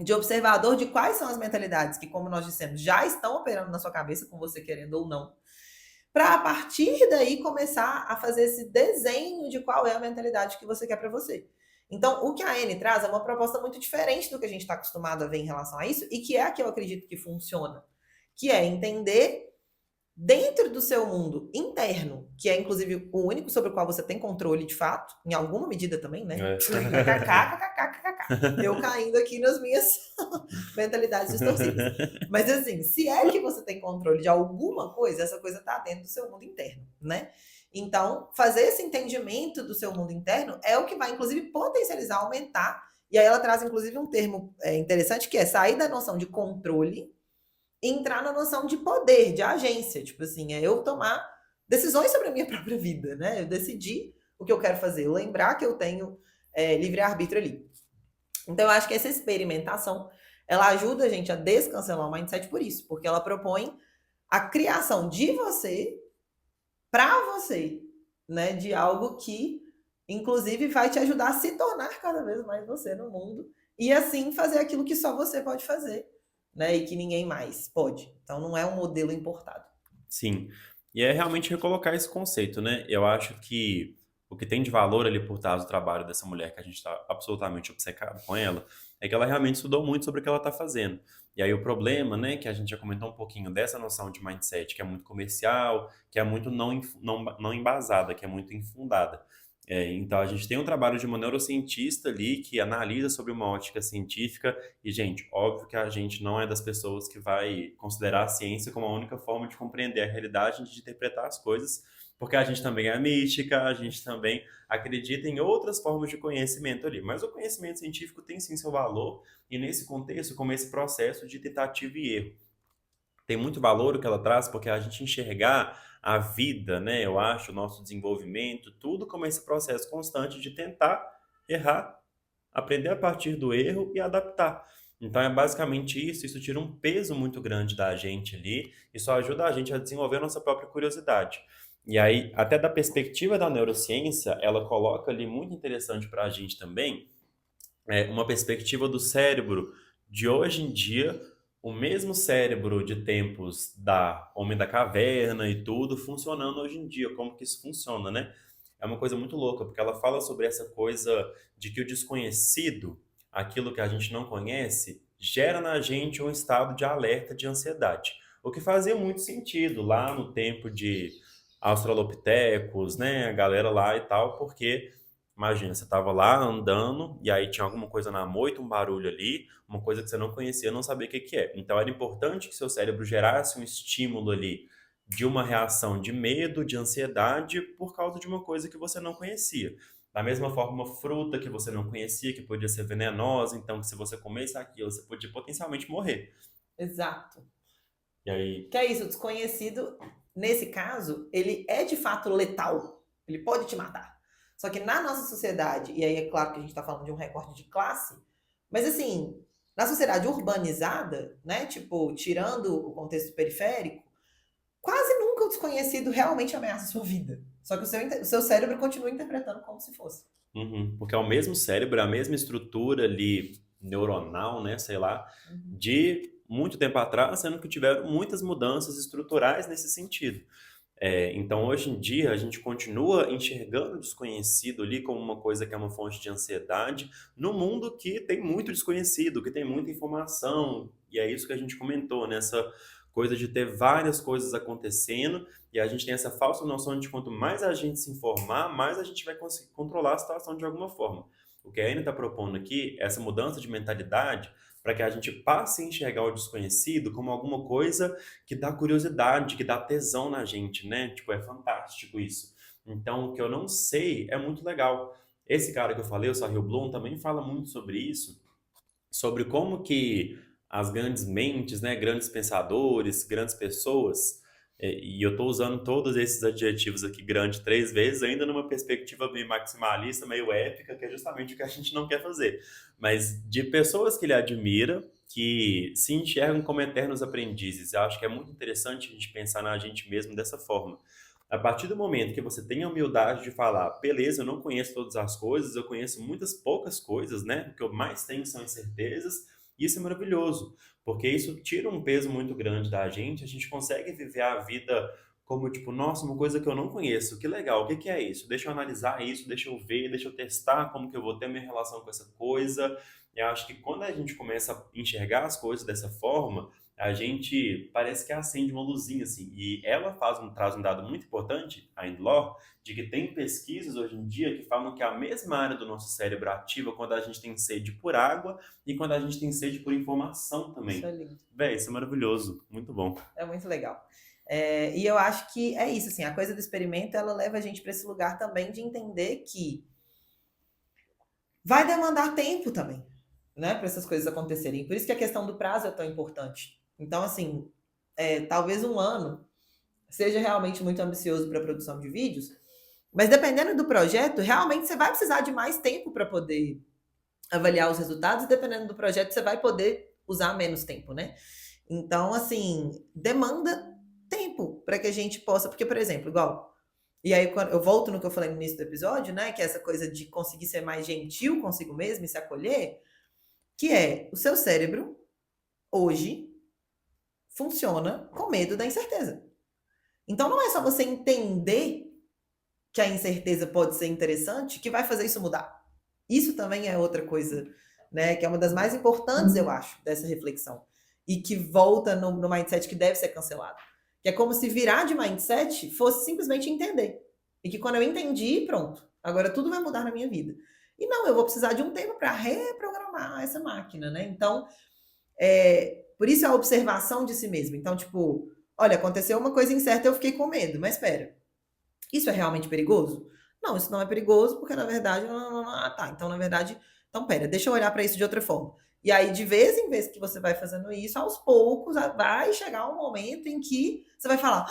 de observador de quais são as mentalidades que, como nós dissemos, já estão operando na sua cabeça, com você querendo ou não, para a partir daí começar a fazer esse desenho de qual é a mentalidade que você quer para você. Então, o que a Anne traz é uma proposta muito diferente do que a gente está acostumado a ver em relação a isso, e que é a que eu acredito que funciona, que é entender dentro do seu mundo interno, que é inclusive o único sobre o qual você tem controle de fato, em alguma medida também, né? É. Eu caindo aqui nas minhas mentalidades distorcidas. Mas assim, se é que você tem controle de alguma coisa, essa coisa está dentro do seu mundo interno, né? Então, fazer esse entendimento do seu mundo interno é o que vai, inclusive, potencializar, aumentar. E aí ela traz, inclusive, um termo interessante que é sair da noção de controle e entrar na noção de poder, de agência. Tipo assim, é eu tomar decisões sobre a minha própria vida, né? Eu decidir o que eu quero fazer, lembrar que eu tenho livre-arbítrio ali. Então, eu acho que essa experimentação, ela ajuda a gente a descancelar o mindset por isso, porque ela propõe a criação de você para você, né? De algo que, inclusive, vai te ajudar a se tornar cada vez mais você no mundo e, assim, fazer aquilo que só você pode fazer, né? E que ninguém mais pode. Então, não é um modelo importado. Sim. E é realmente recolocar esse conceito, né? Eu acho que o que tem de valor ali por trás do trabalho dessa mulher, que a gente está absolutamente obcecado com ela, é que ela realmente estudou muito sobre o que ela está fazendo. E aí o problema, né, que a gente já comentou um pouquinho dessa noção de mindset, que é muito comercial, que é muito não embasada, que é muito infundada. Então a gente tem um trabalho de uma neurocientista ali que analisa sobre uma ótica científica e, gente, óbvio que a gente não é das pessoas que vai considerar a ciência como a única forma de compreender a realidade e de interpretar as coisas, porque a gente também é mística, a gente também acredita em outras formas de conhecimento ali. Mas o conhecimento científico tem sim seu valor, e nesse contexto, como esse processo de tentativa e erro. Tem muito valor o que ela traz, porque a gente enxergar a vida, né, eu acho, o nosso desenvolvimento, tudo como esse processo constante de tentar, errar, aprender a partir do erro e adaptar. Então é basicamente isso tira um peso muito grande da gente ali, e só ajuda a gente a desenvolver a nossa própria curiosidade. E aí, até da perspectiva da neurociência, ela coloca ali muito interessante para a gente também, uma perspectiva do cérebro de hoje em dia, o mesmo cérebro de tempos da Homem da Caverna e tudo, funcionando hoje em dia, como que isso funciona, né? É uma coisa muito louca, porque ela fala sobre essa coisa de que o desconhecido, aquilo que a gente não conhece, gera na gente um estado de alerta, de ansiedade. O que fazia muito sentido lá no tempo de Australopithecus, né, a galera lá e tal, porque imagina, você estava lá andando e aí tinha alguma coisa na moita, um barulho ali, uma coisa que você não conhecia, não sabia o que que é. Então era importante que seu cérebro gerasse um estímulo ali de uma reação de medo, de ansiedade por causa de uma coisa que você não conhecia. Da mesma forma, uma fruta que você não conhecia, que podia ser venenosa, então que se você comesse aquilo, você podia potencialmente morrer. Exato. E aí, Que é isso, o desconhecido, nesse caso, ele é de fato letal. Ele pode te matar. Só que na nossa sociedade, e aí é claro que a gente está falando de um recorte de classe, mas assim, na sociedade urbanizada, né, tipo, tirando o contexto periférico, quase nunca o desconhecido realmente ameaça a sua vida. Só que o seu cérebro continua interpretando como se fosse. porque é o mesmo cérebro, é a mesma estrutura ali neuronal, né, sei lá, Uhum. de muito tempo atrás, sendo que tiveram muitas mudanças estruturais nesse sentido. Então, hoje em dia, a gente continua enxergando o desconhecido ali como uma coisa que é uma fonte de ansiedade, no mundo que tem muito desconhecido, que tem muita informação, e é isso que a gente comentou, nessa coisa de ter várias coisas acontecendo, e a gente tem essa falsa noção de quanto mais a gente se informar, mais a gente vai conseguir controlar a situação de alguma forma. O que a Anne está propondo aqui é essa mudança de mentalidade para que a gente passe a enxergar o desconhecido como alguma coisa que dá curiosidade, que dá tesão na gente, né? Tipo, é fantástico isso. Então, o que eu não sei é muito legal. Esse cara que eu falei, o Sahil Bloom, também fala muito sobre isso, sobre como que as grandes mentes, né, grandes pensadores, grandes pessoas, e eu estou usando todos esses adjetivos aqui, grande, 3 vezes, ainda numa perspectiva meio maximalista, meio épica, que é justamente o que a gente não quer fazer. Mas de pessoas que ele admira, que se enxergam como eternos aprendizes. Eu acho que é muito interessante a gente pensar na gente mesmo dessa forma. A partir do momento que você tem a humildade de falar, beleza, eu não conheço todas as coisas, eu conheço muitas poucas coisas, né? O que eu mais tenho são incertezas, e isso é maravilhoso, porque isso tira um peso muito grande da gente, a gente consegue viver a vida como tipo, nossa, uma coisa que eu não conheço, que legal, o que que é isso? Deixa eu analisar isso, deixa eu ver, deixa eu testar como que eu vou ter minha relação com essa coisa. Eu acho que quando a gente começa a enxergar as coisas dessa forma, a gente parece que acende uma luzinha assim. E ela traz um dado muito importante, a Indlor, de que tem pesquisas hoje em dia que falam que a mesma área do nosso cérebro ativa quando a gente tem sede por água e quando a gente tem sede por informação Isso é também. lindo. Véi, isso é maravilhoso, muito bom. É muito legal. E eu acho que é isso, assim, a coisa do experimento, ela leva a gente para esse lugar também de entender que vai demandar tempo também, né, para essas coisas acontecerem. Por isso que a questão do prazo é tão importante. Então, assim, talvez um ano seja realmente muito ambicioso para a produção de vídeos, mas dependendo do projeto, realmente você vai precisar de mais tempo para poder avaliar os resultados, e dependendo do projeto, você vai poder usar menos tempo, né? Então, assim, demanda tempo para que a gente possa. Porque, por exemplo, igual. E aí, quando eu volto no que eu falei no início do episódio, né? Que é essa coisa de conseguir ser mais gentil consigo mesmo e se acolher, que é o seu cérebro, hoje, funciona com medo da incerteza. Então, não é só você entender que a incerteza pode ser interessante que vai fazer isso mudar. Isso também é outra coisa, né? Que é uma das mais importantes, eu acho, dessa reflexão. E que volta no mindset que deve ser cancelado. Que é como se virar de mindset fosse simplesmente entender. E que quando eu entendi, pronto, agora tudo vai mudar na minha vida. E não, eu vou precisar de um tempo para reprogramar essa máquina, né? Então, por isso a observação de si mesmo. Então, tipo, olha, aconteceu uma coisa incerta, eu fiquei com medo, mas espera, isso é realmente perigoso? Não, isso não é perigoso, porque na verdade. Ah, tá. Então, na verdade. Então, pera, deixa eu olhar para isso de outra forma. E aí, de vez em vez que você vai fazendo isso, aos poucos, vai chegar um momento em que você vai falar: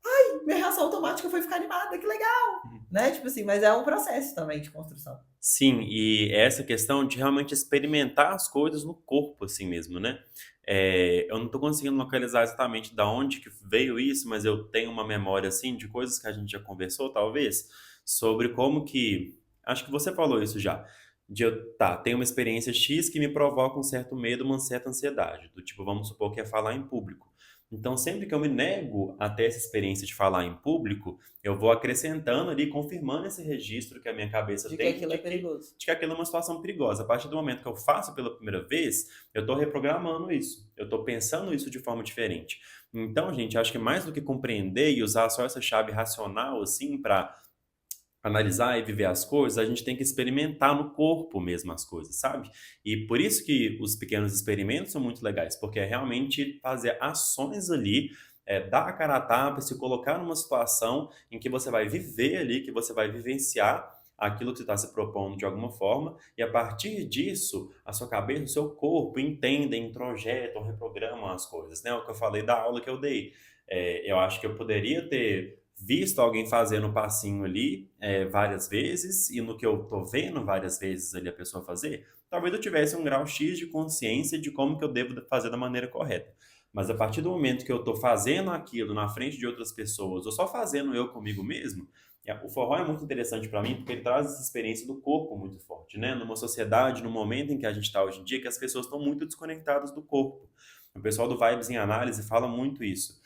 ai, minha reação automática foi ficar animada, que legal! Né? Tipo assim, mas é um processo também de construção. Sim, e essa questão de realmente experimentar as coisas no corpo, assim mesmo, né? Eu não tô conseguindo localizar exatamente da onde que veio isso, mas eu tenho uma memória, assim, de coisas que a gente já conversou, talvez, sobre como que... Acho que você falou isso já. De eu, tá, tenho uma experiência X que me provoca um certo medo, uma certa ansiedade. Do tipo, vamos supor que é falar em público. Então, sempre que eu me nego a ter essa experiência de falar em público, eu vou acrescentando ali, confirmando esse registro que a minha cabeça De que tem aquilo é perigoso. de que aquilo é uma situação perigosa. A partir do momento que eu faço pela primeira vez, eu estou reprogramando isso. Eu estou pensando isso de forma diferente. Então, gente, acho que mais do que compreender e usar só essa chave racional, assim, para analisar e viver as coisas, a gente tem que experimentar no corpo mesmo as coisas, sabe? E por isso que os pequenos experimentos são muito legais, porque é realmente fazer ações ali, dar a cara a tapa, se colocar numa situação em que você vai viver ali, que você vai vivenciar aquilo que você está se propondo de alguma forma, e a partir disso, a sua cabeça, o seu corpo entendem, introjetam, reprogramam as coisas, né? O que eu falei da aula que eu dei. Eu acho que eu poderia ter visto alguém fazendo o passinho ali várias vezes, e no que eu tô vendo várias vezes ali a pessoa fazer, talvez eu tivesse um grau X de consciência de como que eu devo fazer da maneira correta. Mas a partir do momento que eu tô fazendo aquilo na frente de outras pessoas, ou só fazendo eu comigo mesmo, o forró é muito interessante para mim porque ele traz essa experiência do corpo muito forte, né? Numa sociedade, no momento em que a gente está hoje em dia, que as pessoas estão muito desconectadas do corpo. O pessoal do Vibes em Análise fala muito isso,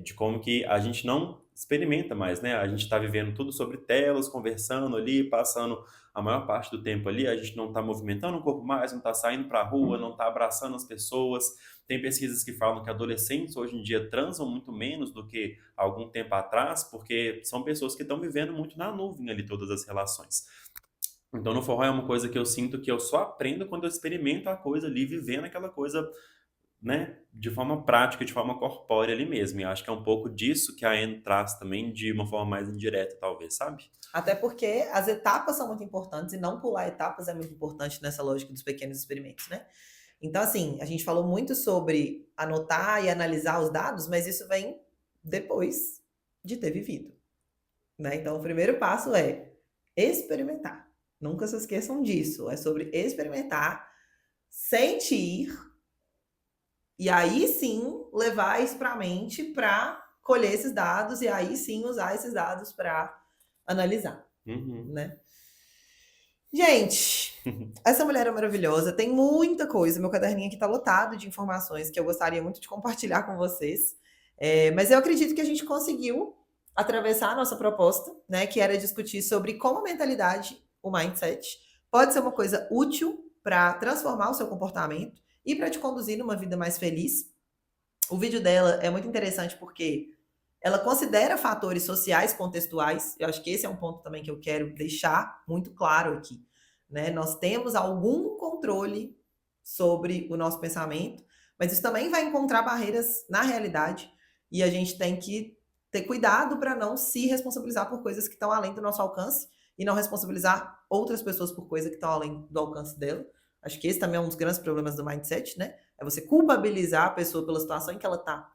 de como que a gente não experimenta mais, né? A gente está vivendo tudo sobre telas, conversando ali, passando a maior parte do tempo ali, a gente não está movimentando o corpo mais, não está saindo para a rua, não está abraçando as pessoas. Tem pesquisas que falam que adolescentes hoje em dia transam muito menos do que algum tempo atrás, porque são pessoas que estão vivendo muito na nuvem ali todas as relações. Então, no forró é uma coisa que eu sinto que eu só aprendo quando eu experimento a coisa ali, vivendo aquela coisa, né, de forma prática, de forma corpórea ali mesmo. E acho que é um pouco disso que a Anne traz também, de uma forma mais indireta, talvez, sabe? Até porque as etapas são muito importantes e não pular etapas é muito importante nessa lógica dos pequenos experimentos, né? Então, assim, a gente falou muito sobre anotar e analisar os dados, mas isso vem depois de ter vivido, né? Então, o primeiro passo é experimentar. Nunca se esqueçam disso. É sobre experimentar, sentir, e aí sim levar isso para a mente para colher esses dados e aí sim usar esses dados para analisar, né? Gente, essa mulher é maravilhosa, tem muita coisa, meu caderninho aqui tá lotado de informações que eu gostaria muito de compartilhar com vocês, mas eu acredito que a gente conseguiu atravessar a nossa proposta, né, que era discutir sobre como a mentalidade, o mindset, pode ser uma coisa útil para transformar o seu comportamento e para te conduzir numa vida mais feliz. O vídeo dela é muito interessante porque ela considera fatores sociais contextuais. Eu acho que esse é um ponto também que eu quero deixar muito claro aqui, né? Nós temos algum controle sobre o nosso pensamento, mas isso também vai encontrar barreiras na realidade e a gente tem que ter cuidado para não se responsabilizar por coisas que estão além do nosso alcance e não responsabilizar outras pessoas por coisas que estão além do alcance dela. Acho que esse também é um dos grandes problemas do mindset, né? É você culpabilizar a pessoa pela situação em que ela está,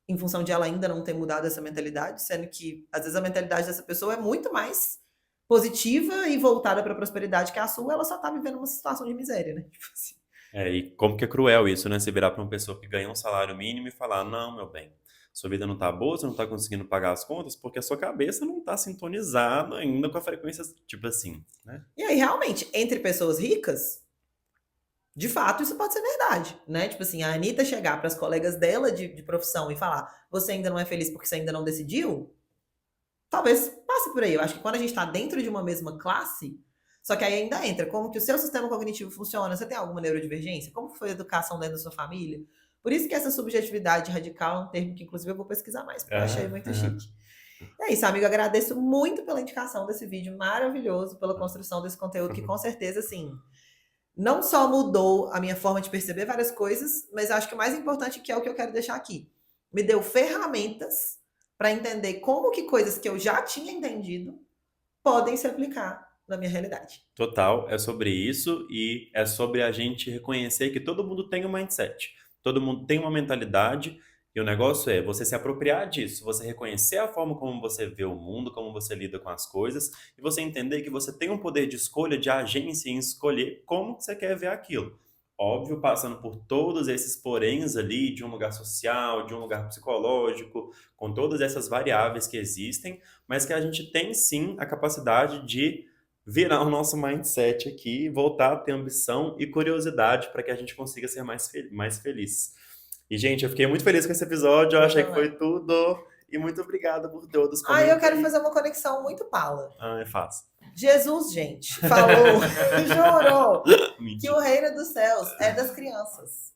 em função de ela ainda não ter mudado essa mentalidade, sendo que, às vezes, a mentalidade dessa pessoa é muito mais positiva e voltada para a prosperidade que a sua, ela só tá vivendo uma situação de miséria, né? Tipo assim. E como que é cruel isso, né? Você virar para uma pessoa que ganha um salário mínimo e falar, não, meu bem, sua vida não tá boa, você não tá conseguindo pagar as contas, porque a sua cabeça não tá sintonizada ainda com a frequência, tipo assim, né? E aí, realmente, entre pessoas ricas, de fato, isso pode ser verdade, né? Tipo assim, a Anitta chegar para as colegas dela de profissão e falar, você ainda não é feliz porque você ainda não decidiu, talvez passe por aí. Eu acho que quando a gente está dentro de uma mesma classe, só que aí ainda entra como que o seu sistema cognitivo funciona, você tem alguma neurodivergência? Como foi a educação dentro da sua família? Por isso que essa subjetividade radical é um termo que, inclusive, eu vou pesquisar mais, porque eu achei muito chique. É isso, amigo. Agradeço muito pela indicação desse vídeo maravilhoso, pela construção desse conteúdo, que com certeza, assim, não só mudou a minha forma de perceber várias coisas, mas acho que o mais importante, que é o que eu quero deixar aqui, me deu ferramentas para entender como que coisas que eu já tinha entendido podem se aplicar na minha realidade. Total, é sobre isso e é sobre a gente reconhecer que todo mundo tem um mindset, todo mundo tem uma mentalidade e o negócio é você se apropriar disso, você reconhecer a forma como você vê o mundo, como você lida com as coisas e você entender que você tem um poder de escolha, de agência em escolher como você quer ver aquilo. Óbvio, passando por todos esses poréns ali, de um lugar social, de um lugar psicológico, com todas essas variáveis que existem, mas que a gente tem sim a capacidade de virar o nosso mindset aqui, voltar a ter ambição e curiosidade para que a gente consiga ser mais feliz. E, gente, eu fiquei muito feliz com esse episódio, eu achei que foi tudo. E muito obrigado por todos. Eu quero fazer uma conexão muito pala. É fácil. Jesus, gente, falou, jurou, que o reino dos céus é das crianças.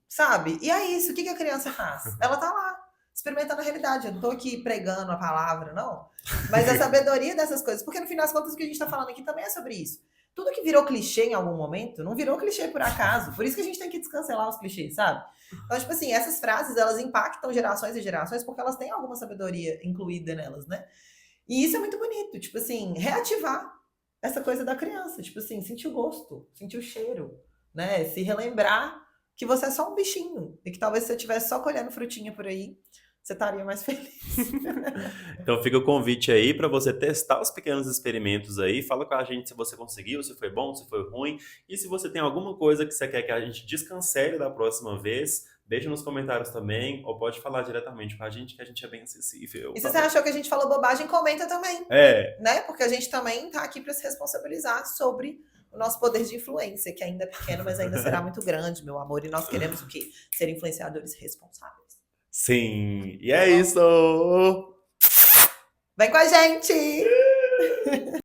Sabe? E é isso, o que a criança faz? Ela tá lá, experimentando a realidade. Eu não tô aqui pregando a palavra, não. Mas a sabedoria dessas coisas. Porque no final das contas, o que a gente tá falando aqui também é sobre isso. Tudo que virou clichê em algum momento, não virou clichê por acaso. Por isso que a gente tem que descancelar os clichês, sabe? Então, tipo assim, essas frases, elas impactam gerações e gerações porque elas têm alguma sabedoria incluída nelas, né? E isso é muito bonito. Tipo assim, reativar essa coisa da criança. Tipo assim, sentir o gosto, sentir o cheiro, né? Se relembrar que você é só um bichinho. E que talvez se você estivesse só colhendo frutinha por aí, você estaria mais feliz. Então fica o convite aí para você testar os pequenos experimentos aí. Fala com a gente se você conseguiu, se foi bom, se foi ruim. E se você tem alguma coisa que você quer que a gente descancele da próxima vez, deixa nos comentários também. Ou pode falar diretamente com a gente, que a gente é bem acessível. E se você achou que a gente falou bobagem, comenta também. Né? Porque a gente também tá aqui para se responsabilizar sobre o nosso poder de influência, que ainda é pequeno, mas ainda será muito grande, meu amor. E nós queremos o quê? Ser influenciadores responsáveis. Sim, e é isso! Vem com a gente!